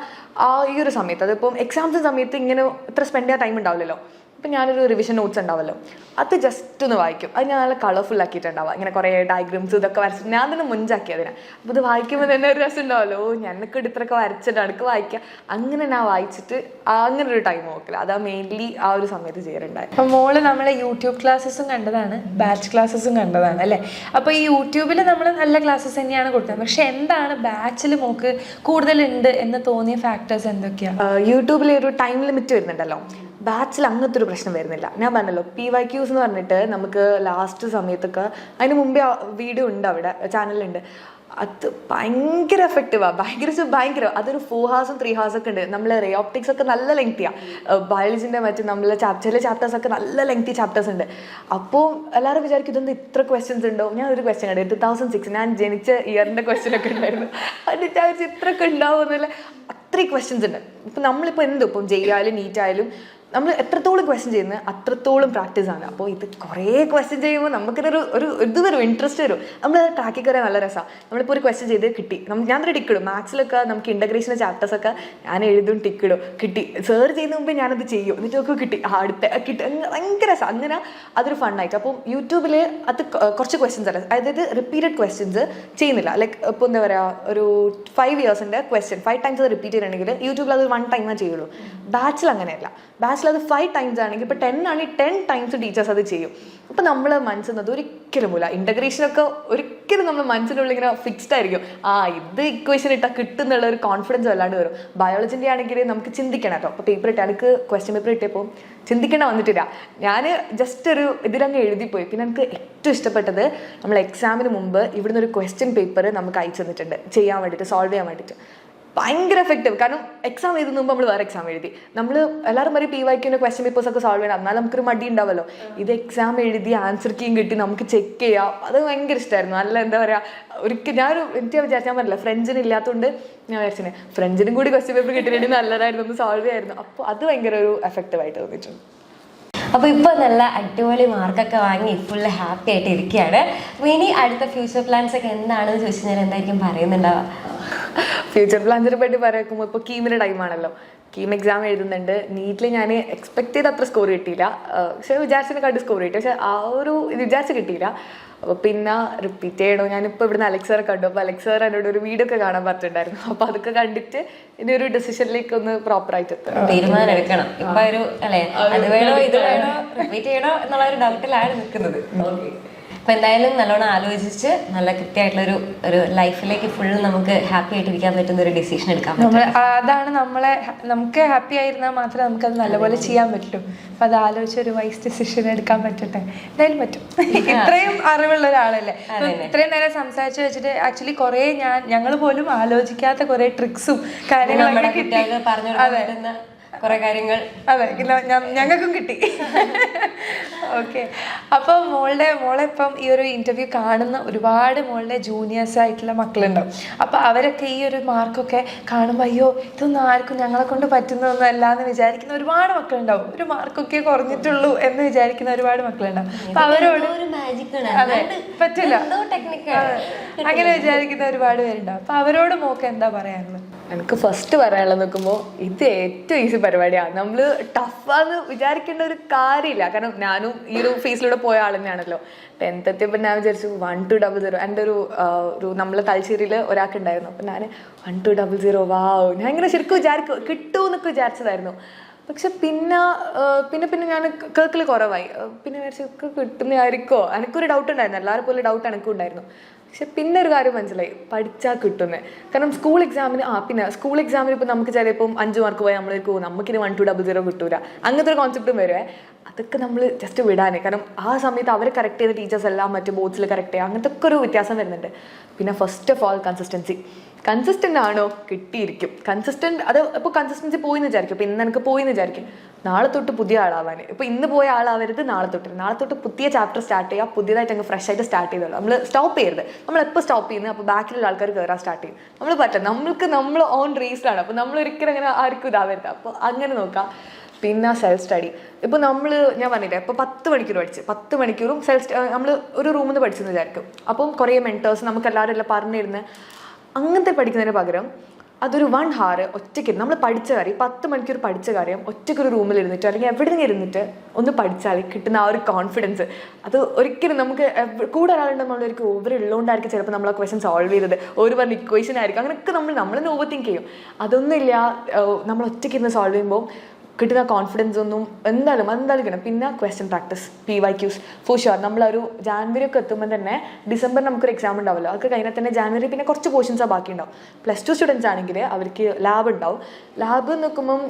C: ഈ ഒരു സമയത്ത് അതിപ്പം എക്സാംസിൻ്റെ സമയത്ത് ഇങ്ങനെ ഇത്ര സ്പെൻഡ് ചെയ്യാൻ ടൈം ഉണ്ടാവില്ലല്ലോ. അപ്പം ഞാനൊരു റിവിഷൻ നോട്ട്സ് ഉണ്ടാവുമല്ലോ, അത് ജസ്റ്റ് ഒന്ന് വായിക്കും. അത് ഞാൻ നല്ല കളർഫുൾ ആക്കിയിട്ടുണ്ടാവുക, ഇങ്ങനെ കുറേ ഡയഗ്രാംസ് ഇതൊക്കെ വരച്ചിട്ട് ഞാൻ തന്നെ മുൻചാക്കി അതിനെ. അപ്പോൾ ഇത് വായിക്കുമ്പോൾ തന്നെ ഒരു രസം ഉണ്ടാവുമല്ലോ, ഞാനൊക്കെ ഇത്രയൊക്കെ വരച്ചിട്ട് എനിക്ക് വായിക്കുക. അങ്ങനെ ഞാൻ വായിച്ചിട്ട് അങ്ങനെ ഒരു ടൈം നോക്കില്ല. അതാ മെയിൻലി ആ ഒരു സമയത്ത് ചെയ്യാറുണ്ടായത്.
A: അപ്പം മോള് നമ്മളെ യൂട്യൂബ് ക്ലാസ്സസും കണ്ടതാണ്, ബാച്ച് ക്ലാസ്സസും കണ്ടതാണ് അല്ലേ? അപ്പോൾ ഈ യൂട്യൂബിൽ നമ്മൾ നല്ല ക്ലാസ്സസ് തന്നെയാണ് കൊടുത്തത്. പക്ഷെ എന്താണ് ബാച്ചിൽ മോക്ക് കൂടുതലുണ്ട് എന്ന് തോന്നിയ ഫാക്ടേഴ്സ് എന്തൊക്കെയാണ്?
C: യൂട്യൂബിൽ ഒരു ടൈം ലിമിറ്റ് വരുന്നുണ്ടല്ലോ, ബാച്ചിൽ അങ്ങനത്തെ ഒരു പ്രശ്നം വരുന്നില്ല. ഞാൻ പറഞ്ഞല്ലോ PYQs എന്ന് പറഞ്ഞിട്ട് നമുക്ക് ലാസ്റ്റ് സമയത്തൊക്കെ, അതിന് മുമ്പേ വീഡിയോ ഉണ്ട് അവിടെ ചാനലുണ്ട്, അത് ഭയങ്കര എഫക്റ്റീവാണ്, ഭയങ്കര അതൊരു 4 hours 3 hours ഒക്കെ ഉണ്ട്. നമ്മൾ റേ ഓപ്റ്റിക്സ് ഒക്കെ നല്ല ലെങ്തിയാണ്, ബയോളജിൻ്റെ മറ്റേ നമ്മളെ ചില ചാപ്റ്റേഴ്സ് ഒക്കെ നല്ല ലെങ്തി ചാപ്റ്റേഴ്സ് ഉണ്ട്. അപ്പോൾ എല്ലാവരും വിചാരിക്കും ഇതൊന്നും ഇത്ര ക്വസ്റ്റ്യൻസ് ഉണ്ടോ. ഞാൻ ഒരു ക്വസ്റ്റ്യൻ കണ്ടു 2006, ഞാൻ ജനിച്ച ഇയറിൻ്റെ ക്വസ്റ്റ്യൻ ഒക്കെ ഉണ്ടായിരുന്നു. അത് വിചാരിച്ച് ഇത്രയൊക്കെ ഉണ്ടാവുമെന്നില്ല, അത്രയും ക്വസ്റ്റ്യൻസ് ഉണ്ട്. ഇപ്പം നമ്മളിപ്പോൾ ഇപ്പം ജെയിലായാലും നീറ്റായാലും നമ്മൾ എത്രത്തോളം ക്വസ്റ്റ്യൻ ചെയ്യുന്നത് അത്രത്തോളം പ്രാക്ടീസാണ്. അപ്പോൾ ഇത് കുറേ ക്വസ്റ്റ്യൻ ചെയ്യുമ്പോൾ നമുക്കിതൊരു ഇത് വരും, ഇൻട്രസ്റ്റ് വരും. നമ്മൾ ട്രാക്കിൽ കയറിയാൽ നല്ല രസമാണ്. നമ്മളിപ്പോൾ ഒരു ക്വസ്റ്റ്യൻ ചെയ്ത് കിട്ടി, ഞാനൊരു ടിക്കിടും. മാത്സിലൊക്കെ നമുക്ക് ഇൻ്റഗ്രേഷൻ്റെ ചാപ്റ്റേഴ്സൊക്കെ ഞാൻ എഴുതും, ടിക്കിടും, കിട്ടി. സെർച്ച് ചെയ്യുന്ന മുമ്പേ ഞാനത് ചെയ്യും, എന്നിട്ടൊക്കെ കിട്ടി, അടുത്ത കിട്ടി, ഭയങ്കര രസം. അങ്ങനെ അതൊരു ഫണ്ണായിട്ട്. അപ്പം യൂട്യൂബിൽ അത് കുറച്ച് ക്വസ്റ്റ്യൻസ് ആണ്, അതായത് റിപ്പീറ്റഡ് ക്വസ്റ്റ്യൻസ് ചെയ്യുന്നില്ല. ലൈക്ക് ഇപ്പോൾ എന്താ പറയുക, ഒരു 5 yearsൻ്റെ ക്വസ്റ്റ്യൻ 5 times അത് റിപ്പീറ്റ് ചെയ്യണമെങ്കിൽ യൂട്യൂബിൽ അത് 1 time ചെയ്യുള്ളൂ. ബാച്ചിൽ അങ്ങനെയല്ല, ബാച്ചിൽ അത് 5 times ആണെങ്കിൽ ഇപ്പോൾ 10 ആണെങ്കിൽ 10 times ടീച്ചേഴ്സ് അത് ചെയ്യും. അപ്പോൾ നമ്മൾ മനസ്സിന്നത് ഒരിക്കലും പോല ഇൻ്റഗ്രേഷനൊക്കെ ഒരിക്കലും നമ്മൾ മനസ്സിനുള്ളിൽ ഇങ്ങനെ ഫിക്സ്ഡ് ആയിരിക്കും, ഇത് ഇക്വേഷൻ ഇട്ടാൽ കിട്ടുന്നുള്ള ഒരു കോൺഫിഡൻസ് വല്ലാണ്ട് വരും. ബയോളജിൻ്റെ ആണെങ്കിൽ നമുക്ക് ചിന്തിക്കണം കേട്ടോ. അപ്പോൾ പേപ്പർ ഇട്ട് എനിക്ക് ക്വസ്റ്റ്യൻ പേപ്പർ ഇട്ടപ്പോൾ ചിന്തിക്കേണ്ട വന്നിട്ടില്ല, ഞാൻ ജസ്റ്റ് ഒരു ഇതിലങ്ങ് എഴുതിപ്പോയി. പിന്നെ എനിക്ക് ഏറ്റവും ഇഷ്ടപ്പെട്ടത് നമ്മൾ എക്സാമിന് മുമ്പ് ഇവിടുന്ന് ഒരു ക്വസ്റ്റ്യൻ പേപ്പർ നമുക്ക് അയച്ചു തന്നിട്ടുണ്ട് ചെയ്യാൻ വേണ്ടിയിട്ട്, സോൾവ് ചെയ്യാൻ വേണ്ടിയിട്ട്. ഭയങ്കര എഫക്റ്റീവ്. കാരണം എക്സാം എഴുതുന്ന മുമ്പ് നമ്മൾ വേറെ എക്സാം എഴുതി, നമ്മൾ എല്ലാവരും പറയും PYQ ക്വസ്റ്റ്യൻ പേപ്പേഴ്സ് ഒക്കെ സോൾവ് ചെയ്യണം, എന്നാൽ നമുക്കൊരു മടി ഉണ്ടാവുമല്ലോ. ഇത് എക്സാം എഴുതി ആൻസർ കീയും കിട്ടി നമുക്ക് ചെക്ക് ചെയ്യാം, അത് ഭയങ്കര ഇഷ്ടമായിരുന്നു. നല്ല എന്താ പറയുക, ഒരിക്കൽ എനിക്ക് വിചാരിച്ചാൽ പറ്റില്ല, ഫ്രണ്ട്സിന് ഇല്ലാത്തതുകൊണ്ട് ഞാൻ വിചാരിച്ചേ ഫ്രണ്ട്സിനും കൂടി ക്വസ്റ്റ്യൻ പേപ്പർ കിട്ടിയിട്ടുണ്ടെങ്കിൽ നല്ലതായിരുന്നു, ഒന്ന് സോൾവ് ചെയ്യായിരുന്നു. അപ്പോൾ അത് ഭയങ്കര ഒരു എഫക്റ്റീവായിട്ട് തോന്നിയിട്ടുണ്ട്.
B: അപ്പോൾ ഇപ്പോൾ നല്ല അടിപൊളി മാർക്കൊക്കെ വാങ്ങി ഫുള്ള് ഹാപ്പി ആയിട്ട് ഇരിക്കുകയാണ്. അപ്പോൾ ഇനി അടുത്ത ഫ്യൂച്ചർ പ്ലാൻസ് ഒക്കെ എന്താണെന്ന് ചോദിച്ചു കഴിഞ്ഞാൽ എന്തായിരിക്കും പറയുന്നുണ്ടാവുക?
C: ഫ്യൂച്ചർ പ്ലാൻസിനെ പറ്റി പറയുമ്പോൾ ഇപ്പോൾ കീമിൻ്റെ ടൈമാണല്ലോ, കീം എക്സാം എഴുതുന്നുണ്ട്. നീറ്റിൽ ഞാൻ എക്സ്പെക്ട് ചെയ്ത് അത്ര സ്കോർ കിട്ടിയില്ല, പക്ഷേ വിചാരിച്ചതിനെക്കാട്ടി സ്കോർ കിട്ടി, പക്ഷേ ആ ഒരു വിചാരിച്ച് കിട്ടിയില്ല. അപ്പോൾ പിന്നെ റിപ്പീറ്റ് ചെയ്യണോ, ഞാനിപ്പോൾ ഇവിടുന്ന് അലക്സറെ കണ്ടു. അപ്പോൾ അലക്സർ എന്നോട് ഒരു വീഡിയോ ഒക്കെ കാണാൻ പറഞ്ഞിട്ടുണ്ടായിരുന്നു. അപ്പോൾ അതൊക്കെ കണ്ടിട്ട് ഇനി ഒരു ഡിസിഷനിലേക്ക് ഒന്ന് പ്രോപ്പറായിട്ട്
B: തീരുമാനം എടുക്കണം. ഇപ്പം ഒരു അല്ലേ, അത് വേണോ ഇത് വേണോ റിപ്പീറ്റ് ചെയ്യണോ എന്നുള്ള ഒരു ഡൗട്ടിലാണ് നിൽക്കുന്നത്. അപ്പോൾ എന്തായാലും നല്ലോണം ആലോചിച്ച് നല്ല കൃത്യമായിട്ടുള്ളൊരു ഒരു ലൈഫിലേക്ക് ഫുൾ നമുക്ക് ഹാപ്പി ആയിട്ടിരിക്കാൻ പറ്റുന്ന ഒരു ഡിസിഷൻ എടുക്കാൻ പറ്റും.
A: അതാണ് നമുക്ക് ഹാപ്പി ആയിരുന്നാൽ മാത്രമേ നമുക്കത് നല്ലപോലെ ചെയ്യാൻ പറ്റുള്ളൂ. അപ്പം അത് ആലോചിച്ച് ഒരു വൈസ് ഡിസിഷൻ എടുക്കാൻ പറ്റട്ടെ. എന്തായാലും പറ്റും. ഇത്രയും അറിവുള്ള ഒരാളല്ലേ, ഇത്രയും നേരം സംസാരിച്ച് വെച്ചിട്ട് ആക്ച്വലി കുറേ ഞങ്ങൾ പോലും ആലോചിക്കാത്ത കുറേ ട്രിക്സും കാര്യങ്ങളൊക്കെ കിട്ടി.
B: പറഞ്ഞു കുറെ കാര്യങ്ങൾ
A: അതെ ഞങ്ങൾക്കും കിട്ടി. ഓക്കെ, അപ്പോൾ മോളെ ഇപ്പം ഈ ഒരു ഇന്റർവ്യൂ കാണുന്ന ഒരുപാട് മോളുടെ ജൂനിയേഴ്സ് ആയിട്ടുള്ള മക്കളുണ്ടാവും. അപ്പോൾ അവരൊക്കെ ഈ ഒരു മാർക്കൊക്കെ കാണുമ്പോൾ അയ്യോ ഇതൊന്നും ആർക്കും ഞങ്ങളെ കൊണ്ട് പറ്റുന്നതൊന്നും അല്ല എന്ന് വിചാരിക്കുന്ന ഒരുപാട് മക്കളുണ്ടാവും. ഒരു മാർക്കൊക്കെ കുറഞ്ഞിട്ടുള്ളൂ എന്ന് വിചാരിക്കുന്ന ഒരുപാട് മക്കളുണ്ടാവും. അപ്പൊ അവരോട് അതെ പറ്റില്ല അങ്ങനെ വിചാരിക്കുന്ന ഒരുപാട് പേരുണ്ടാവും. അപ്പൊ അവരോട് മോക്ക് എന്താ പറയാനുള്ളത്?
C: എനിക്ക് ഫസ്റ്റ് പറയാനുള്ളത് നോക്കുമ്പോൾ ഇത് ഏറ്റവും ഈസി പരിപാടിയാണ്. നമ്മൾ ടഫാന്ന് വിചാരിക്കേണ്ട ഒരു കാര്യമില്ല. കാരണം ഞാനും ഈ ഒരു ഫേസിലൂടെ പോയ ആൾ തന്നെയാണല്ലോ. 10th എത്തിയപ്പോൾ ഞാൻ വിചാരിച്ചു 1200. എൻ്റെ ഒരു നമ്മളെ തലശ്ശേരിയിൽ ഒരാൾക്കുണ്ടായിരുന്നു. അപ്പം ഞാൻ 1200 വാവ്, ഞാൻ ഇങ്ങനെ ശരിക്കും വിചാരിക്കും കിട്ടുമെന്നൊക്കെ വിചാരിച്ചതായിരുന്നു. പക്ഷെ പിന്നെ ഞാൻ കേൾക്കൽ കുറവായി. പിന്നെ വിചാരിച്ചു കിട്ടുന്നതായിരിക്കോ, എനിക്കൊരു ഡൗട്ട് ഉണ്ടായിരുന്നു. എല്ലാവരും പോലെ ഡൗട്ട് എനിക്കും ഉണ്ടായിരുന്നു. പക്ഷെ പിന്നെ ഒരു കാര്യം മനസ്സിലായി, പഠിച്ചാൽ കിട്ടുന്നത്. കാരണം സ്കൂൾ എക്സാമിന് ഇപ്പം നമുക്ക് ചിലപ്പം 5 മാർക്ക് പോയാൽ നമുക്കിനി 1200 കിട്ടൂല, അങ്ങനത്തെ ഒരു കോൺസെപ്റ്റും വരുവേ. അതൊക്കെ നമ്മൾ ജസ്റ്റ് വിടാനേ. കാരണം ആ സമയത്ത് അവർ കറക്റ്റ് ചെയ്ത ടീച്ചേഴ്സ് എല്ലാം മറ്റു ബോർഡ്സിൽ കറക്റ്റ് ചെയ്യുക, അങ്ങനത്തെ ഒക്കെ ഒരു വ്യത്യാസം വരുന്നുണ്ട്. പിന്നെ ഫസ്റ്റ് ഓഫ് ഓൾ കൺസിസ്റ്റൻ്റ് ആണോ കിട്ടിയിരിക്കും. അത് ഇപ്പോൾ കൺസിസ്റ്റൻസി പോയിന്ന് വിചാരിക്കും. ഇപ്പം ഇന്ന് എനിക്ക് പോയിന്ന് വിചാരിക്കും, നാളെ തൊട്ട് പുതിയ ആളാവാൻ. ഇപ്പോൾ ഇന്ന് പോയ ആളാവരുത്, നാളെ തൊട്ട് പുതിയ ചാപ്റ്റർ സ്റ്റാർട്ട് ചെയ്യുക, പുതിയതായിട്ട് അങ്ങ് ഫ്രഷ് ആയിട്ട് സ്റ്റാർട്ട് ചെയ്തോളൂ. നമ്മൾ സ്റ്റോപ്പ് ചെയ്യരുത്. നമ്മൾ എപ്പോൾ സ്റ്റോപ്പ് ചെയ്യുന്നത് അപ്പോൾ ബാക്കിലുള്ള ആൾക്കാർ കയറാൻ സ്റ്റാർട്ട് ചെയ്യും. നമ്മൾ ഓൺ റേസിലാണ്. അപ്പോൾ നമ്മൾ ഒരിക്കലും അങ്ങനെ ആർക്കും ഇതാവരുത്. അപ്പോൾ അങ്ങനെ നോക്കാം. പിന്നെ സെൽഫ് സ്റ്റഡി. ഇപ്പോൾ ഞാൻ പറഞ്ഞില്ലേ, ഇപ്പോൾ 10 മണിക്കൂർ പഠിച്ച് 10 മണിക്കൂറും നമ്മൾ ഒരു റൂമിൽ നിന്ന് പഠിച്ചെന്ന് വിചാരിക്കും. അപ്പം കുറേ മെൻറ്റേഴ്സ് നമുക്ക് എല്ലാവരും എല്ലാം പറഞ്ഞിരുന്ന് അങ്ങനത്തെ പഠിക്കുന്നതിന് പകരം അതൊരു 1 hour ഒറ്റയ്ക്ക് നമ്മൾ പഠിച്ച കാര്യം 10 മണിക്കൂർ പഠിച്ച കാര്യം ഒറ്റയ്ക്കൊരു റൂമിൽ ഇരുന്നിട്ട് അല്ലെങ്കിൽ എവിടെയെങ്കിലും ഇരുന്നിട്ട് ഒന്ന് പഠിച്ചാൽ കിട്ടുന്ന ആ ഒരു കോൺഫിഡൻസ്, അത് ഒരിക്കലും നമുക്ക് കൂടെ ഒരാളുണ്ടെന്നുള്ളവർക്ക് ഓവറുള്ളതുകൊണ്ടായിരിക്കും ചിലപ്പോൾ നമ്മൾ ആ ക്വസ്റ്റൻ സോൾവ് ചെയ്തത്. ഒരു പറഞ്ഞ ഇക്വേഷൻ ആയിരിക്കും, അങ്ങനെയൊക്കെ നമ്മൾ ഓവർ തിങ്ക് ചെയ്യും. അതൊന്നുമില്ല, നമ്മൾ ഒറ്റയ്ക്ക് ഇരുന്ന് സോൾവ് ചെയ്യുമ്പോൾ കിട്ടുന്ന കോൺഫിഡൻസ് ഒന്നും എന്തായാലും കിട്ടണം. പിന്നെ question practice, PYQs for sure. നമ്മളൊരു ജാനുവരി ഒക്കെ എത്തുമ്പോൾ തന്നെ ഡിസംബർ നമുക്കൊരു എക്സാം ഉണ്ടാവുമല്ലോ, അതൊക്കെ കഴിഞ്ഞാൽ തന്നെ ജാനുവരി പിന്നെ കുറച്ച് പോർഷൻസാണ് ബാക്കി ഉണ്ടാവും. +2 സ്റ്റുഡൻസ് ആണെങ്കിൽ അവർക്ക് ലാബ് ഉണ്ടാവും. ലാബ് നോക്കുമ്പം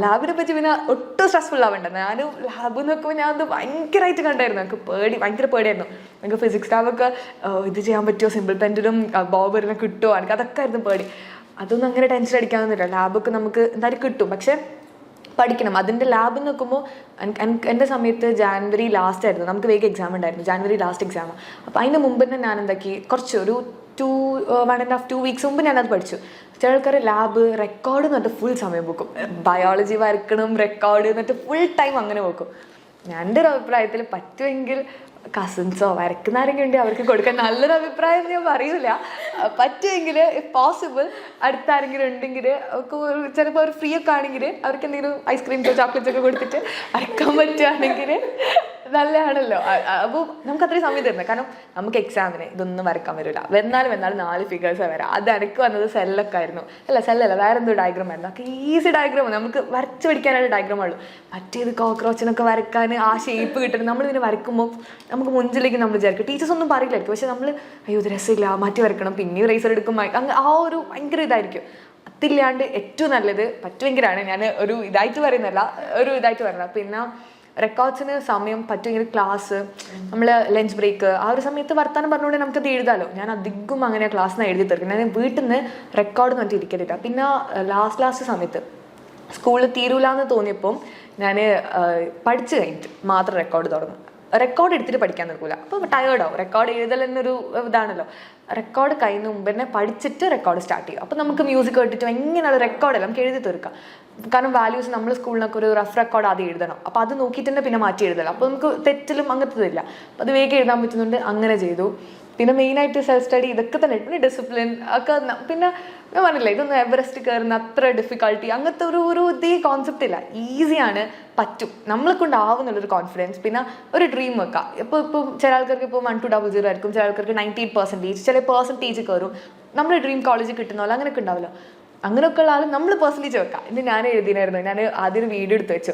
C: ലാബിനെ പറ്റി പിന്നെ ഒട്ടും സ്ട്രെസ്ഫുൾ ആവേണ്ട. ഞാനും ലാബ് നോക്കുമ്പോൾ ഞാൻ അത് ഭയങ്കരമായിട്ട് കണ്ടായിരുന്നു. എനിക്ക് ഭയങ്കര പേടിയായിരുന്നു. എനിക്ക് ഫിസിക്സ് ലാബൊക്കെ ഇത് ചെയ്യാൻ പറ്റുമോ, സിമ്പിൾ പെൻഡിലും ബോബറിനെ കിട്ടുമോ, എനിക്ക് അതൊക്കെ ആയിരുന്നു പേടി. അതൊന്നും അങ്ങനെ ടെൻഷൻ അടിക്കാവുന്നില്ല. ലാബൊക്കെ നമുക്ക് എന്തായാലും കിട്ടും, പക്ഷേ പഠിക്കണം. അതിൻ്റെ ലാബ് നോക്കുമ്പോൾ എൻ്റെ സമയത്ത് ജാനുവരി ലാസ്റ്റ് ആയിരുന്നു, നമുക്ക് വേഗം എക്സാം ഉണ്ടായിരുന്നു, ജാനുവരി ലാസ്റ്റ് എക്സാം. അപ്പോൾ അതിന് മുമ്പ് തന്നെ ഞാൻ എന്താക്കി, കുറച്ചൊരു 1.5-2 weeks മുമ്പ് ഞാനത് പഠിച്ചു. ചില ആൾക്കാർ ലാബ് റെക്കോർഡ് എന്നിട്ട് ഫുൾ സമയം വെക്കും, ബയോളജി വരക്കണം റെക്കോർഡ് എന്നിട്ട് ഫുൾ ടൈം അങ്ങനെ വെക്കും. എൻ്റെ ഒരു അഭിപ്രായത്തിൽ പറ്റുമെങ്കിൽ കസിൻസോ വരക്കുന്ന ആരെങ്കിലും ഉണ്ടെങ്കിൽ അവർക്ക് കൊടുക്കാൻ നല്ലൊരു അഭിപ്രായം ഞാൻ പറയൂല. പറ്റുമെങ്കിൽ ഇഫ് പോസിബിൾ അടുത്ത ആരെങ്കിലും ഉണ്ടെങ്കിൽ ചിലപ്പോൾ അവർ ഫ്രീ ഒക്കെ ആണെങ്കിൽ അവർക്ക് എന്തെങ്കിലും ഐസ്ക്രീംസോ ചോക്ലേറ്റ്സ് ഒക്കെ കൊടുത്തിട്ട് വരക്കാൻ പറ്റുകയാണെങ്കിൽ നല്ലതാണല്ലോ. അപ്പോൾ നമുക്ക് അത്രയും സമയം തരുന്നത്. കാരണം നമുക്ക് എക്സാമിന് ഇതൊന്നും വരക്കാൻ വരില്ല. വന്നാലും 4 ഫിഗേഴ്സ് വരാം. അത് എനിക്ക് വന്നത് സെല്ലൊക്കെ ആയിരുന്നു. സെല്ലല്ല, വേറെ എന്തോ ഡയഗ്രാം ആയിരുന്നു. അതൊക്കെ ഈസി ഡയഗ്രാം, നമുക്ക് വരച്ച് പഠിക്കാനായിട്ട് ഡയഗ്രാമുള്ളൂ. മറ്റേത് കോക്രോച്ചിനൊക്കെ വരക്കാൻ ആ ഷേപ്പ് കിട്ടുന്നത് നമ്മളിതിനെ വരയ്ക്കുമ്പോൾ നമുക്ക് മുഞ്ചിലേക്ക് നമ്മൾ വിചാരിക്കും. ടീച്ചേഴ്സ് ഒന്നും പറയില്ലായിരിക്കും, പക്ഷെ നമ്മൾ അയ്യോ ഇത് രസമില്ല, മാറ്റി വരക്കണം, പിന്നെയും റേസർ എടുക്കും, അങ്ങ് ആ ഒരു ഭയങ്കര ഇതായിരിക്കും. അതില്ലാണ്ട് ഏറ്റവും നല്ലത് പറ്റുമെങ്കിലാണ്, ഞാൻ ഒരു ഇതായിട്ട് പറയുന്നില്ല. പിന്നെ റെക്കോർഡ്സിന് സമയം പറ്റുമെങ്കിൽ ക്ലാസ്, നമ്മൾ ലഞ്ച് ബ്രേക്ക് ആ ഒരു സമയത്ത് വർത്താനം പറഞ്ഞുകൊണ്ട് നമുക്കത് എഴുതാമല്ലോ. ഞാൻ അധികം അങ്ങനെ ക്ലാസ്സിന് എഴുതി തീർക്കും. ഞാൻ വീട്ടിൽ നിന്ന് റെക്കോർഡ് എന്നിട്ട് ഇരിക്കലില്ല. പിന്നെ ലാസ്റ്റ് സമയത്ത് സ്കൂളിൽ തീരൂലെന്ന് തോന്നിയപ്പം ഞാൻ പഠിച്ചു കഴിഞ്ഞിട്ട് മാത്രം റെക്കോർഡ് തുടങ്ങും. റെക്കോർഡ് എടുത്തിട്ട് പഠിക്കാൻ നിൽക്കില്ല, അപ്പോൾ ടയേർഡാവും. റെക്കോർഡ് എഴുതൽ എന്നൊരു ഇതാണല്ലോ. റെക്കോർഡ് കഴിയുന്ന മുമ്പ് തന്നെ പഠിച്ചിട്ട് റെക്കോർഡ് സ്റ്റാർട്ട് ചെയ്യും. അപ്പോൾ നമുക്ക് മ്യൂസിക് കേട്ടിട്ട് എങ്ങനെയാണ് റെക്കോർഡല്ല നമുക്ക് എഴുതി തീർക്കാം. കാരണം വാല്യൂസ് നമ്മൾ സ്കൂളിനൊക്കെ ഒരു റഫ് റെക്കോർഡ് ആദ്യം എഴുതണം. അപ്പോൾ അത് നോക്കിയിട്ട് തന്നെ പിന്നെ മാറ്റി എഴുതണം. അപ്പോൾ നമുക്ക് തെറ്റിലും അങ്ങനത്തെ ഇല്ല. അപ്പോൾ അത് വേഗം എഴുതാൻ പറ്റുന്നുണ്ട്, അങ്ങനെ ചെയ്തു. പിന്നെ മെയിനായിട്ട് സെൽഫ് സ്റ്റഡി ഇതൊക്കെ തന്നെ. പിന്നെ ഡിസിപ്ലിൻ ഒക്കെ. പിന്നെ ഞാൻ പറഞ്ഞില്ല, ഇതൊന്നും എവറസ്റ്റ് കയറുന്ന അത്ര ഡിഫിക്കൽട്ടി അങ്ങനത്തെ ഒരു ഇതേ കോൺസെപ്റ്റ് ഇല്ല. ഈസിയാണ്, പറ്റും, നമ്മളെ കൊണ്ടാവുന്നുള്ളൊരു കോൺഫിഡൻസ്. പിന്നെ ഒരു ഡ്രീം വെക്കാം. ഇപ്പോൾ ചില ആൾക്കാർക്ക് ഇപ്പോൾ 1200 ആയിരിക്കും, ചില ആൾക്കാർക്ക് 98%, ചില പെർസെൻറ്റേജ് കയറും. നമ്മുടെ ഡ്രീം കോളേജ് കിട്ടുന്ന പോലെ അങ്ങനെയൊക്കെ ഉണ്ടാവില്ല. അങ്ങനെയൊക്കെ ഉള്ള ആൾ നമ്മൾ പേഴ്സണലി ചേർക്കാം. ഇത് ഞാൻ എഴുതിനായിരുന്നു. ഞാൻ ആദ്യം ഒരു വീഡിയോ എടുത്ത് വെച്ചു.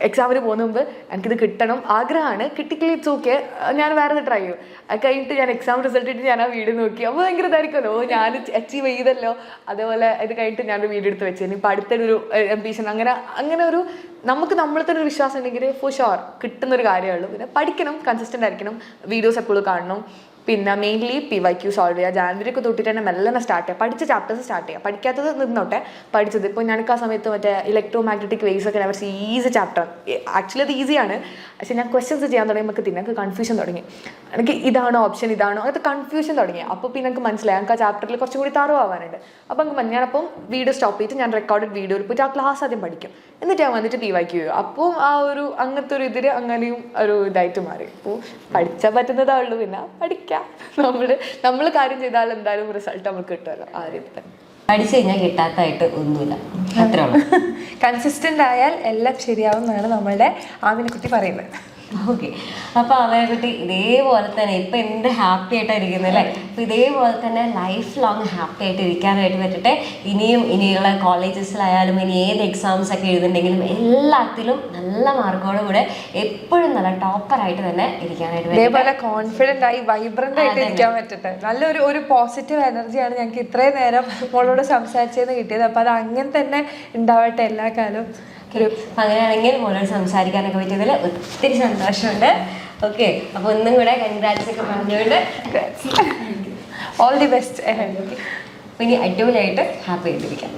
C: എക്സാമിന് പോകുന്ന മുമ്പ് എനിക്കിത് കിട്ടണം ആഗ്രഹമാണ്, കിട്ടിക്കില്ല ഇറ്റ്സ് ഓക്കെ, ഞാൻ വേറെ ട്രൈ ചെയ്യും. അത് കഴിഞ്ഞിട്ട് ഞാൻ എക്സാം റിസൾട്ട് ഇട്ട് ഞാൻ ആ വീഡിയോ നോക്കി. അപ്പോൾ ഭയങ്കര ഇതായിരിക്കുമല്ലോ, ഞാൻ അച്ചീവ് ചെയ്തല്ലോ. അതേപോലെ ഇത് കഴിഞ്ഞിട്ട് ഞാനൊരു വീഡിയോ എടുത്ത് വെച്ചു. ഇനിയിപ്പോൾ അടുത്തൊരു അംബീഷൻ അങ്ങനെ ഒരു നമുക്ക് നമ്മളെ തന്നെ ഒരു വിശ്വാസം ഉണ്ടെങ്കിൽ ഫോർ ഷുവർ കിട്ടുന്നൊരു കാര്യമുള്ളൂ. പിന്നെ പഠിക്കണം, കൺസിസ്റ്റൻ്റ് ആയിരിക്കണം, വീഡിയോസ് എപ്പോഴും കാണണം. പിന്നെ മെയിൻലി PYQ സോൾവ് ചെയ്യുക. ജാനുവരി ഒക്കെ തൊട്ടിട്ട് തന്നെ മെല്ലെ സ്റ്റാർട്ട് ചെയ്യുക. പഠിച്ച ചാപ്റ്റേഴ്സ് സ്റ്റാർട്ട് ചെയ്യുക. പഠിക്കാത്തത് നിന്നോട്ടെ, പഠിച്ചത്. ഇപ്പോൾ ഞങ്ങൾക്ക് ആ സമയത്ത് മറ്റേ ഇലക്ട്രോ മാഗ്നറ്റിക് വേവ്സ് ഒക്കെ അവർ ഈസി ചാപ്റ്റർ. ആക്ച്വലി അത് ഈസിയാണ്, പക്ഷേ ഞാൻ ക്വസ്റ്റ്യൻസ് ചെയ്യാൻ തുടങ്ങിയപ്പോൾ എനിക്ക് കൺഫ്യൂഷൻ തുടങ്ങി. എനിക്ക് ഇതാണോ ഓപ്ഷൻ, ഇതാണോ, അങ്ങനത്തെ കൺഫ്യൂഷൻ തുടങ്ങി. അപ്പോൾ പിന്നെ എനിക്ക് മനസ്സിലായി എനിക്ക് ആ ചാപ്റ്ററിൽ കുറച്ചും കൂടി തറവാവാനുണ്ട്. അപ്പോൾ എനിക്ക് ഞാനപ്പം വീഡിയോ സ്റ്റോപ്പ് ചെയ്തിട്ട് ഞാൻ റെക്കോർഡഡ് വീഡിയോയിൽ പോയിട്ട് ആ ക്ലാസ് ആദ്യം പഠിക്കും. എന്നിട്ട് ഞാൻ വന്നിട്ട് PYQ ചെയ്യും. അപ്പോൾ ആ ഒരു അങ്ങനത്തെ ഒരു ഇതിൽ അങ്ങനെയും ഒരു ഇതായിട്ട് മാറി. അപ്പോൾ പഠിച്ചാൽ പറ്റുന്നതേ ഉള്ളൂ, പിന്നെ പഠിക്കാം. നമ്മൾ കാര്യം ചെയ്താൽ എന്തായാലും റിസൾട്ട് നമുക്ക് കിട്ടുമല്ലോ. ആ രീതി തന്നെ
B: പഠിച്ചു കഴിഞ്ഞാൽ കിട്ടാത്തായിട്ട് ഒന്നുമില്ല, അത്രേ ഉള്ളൂ.
A: കൺസിസ്റ്റന്റ് ആയാൽ എല്ലാം ശരിയാവും എന്നാണ് നമ്മളുടെ ആമിനെക്കുട്ടി പറയുന്നത്.
B: ഓക്കെ, അപ്പോൾ അവനെക്കുട്ടി ഇതേപോലെ തന്നെ ഇപ്പം എന്ത് ഹാപ്പി ആയിട്ടാണ് ഇരിക്കുന്നത് അല്ലേ? അപ്പോൾ ഇതേപോലെ തന്നെ ലൈഫ് ലോങ് ഹാപ്പി ആയിട്ട് ഇരിക്കാനായിട്ട് പറ്റട്ടെ. ഇനിയുള്ള കോളേജസിലായാലും ഇനി ഏത് എക്സാംസ് ഒക്കെ എഴുതുന്നുണ്ടെങ്കിലും എല്ലാത്തിലും നല്ല മാർക്കോടെ കൂടെ എപ്പോഴും നല്ല ടോപ്പറായിട്ട് തന്നെ ഇരിക്കാനായിട്ട് പറ്റും.
A: ഇതേപോലെ കോൺഫിഡൻ്റ് ആയി വൈബ്രൻ്റ് ആയിട്ട് ഇരിക്കാൻ പറ്റട്ടെ. നല്ലൊരു ഒരു പോസിറ്റീവ് എനർജിയാണ് ഞങ്ങൾക്ക് ഇത്രയും നേരം മോളോട് സംസാരിച്ചതെന്ന് കിട്ടിയത്. അപ്പോൾ അത് അങ്ങനെ തന്നെ ഉണ്ടാവട്ടെ എല്ലാ കാലവും.
B: അങ്ങനെയാണെങ്കിൽ മോളോട് സംസാരിക്കാനൊക്കെ പറ്റിയതിൽ ഒത്തിരി സന്തോഷമുണ്ട്. ഓക്കെ, അപ്പോൾ ഒന്നും കൂടെ കൺഗ്രാറ്റ്സ് ഒക്കെ പറഞ്ഞുകൊണ്ട്
A: ഓൾ ദി ബെസ്റ്റ്.
B: ഇനി അടിപൊളിയായിട്ട് ഹാപ്പി ആയിട്ടിരിക്കാം.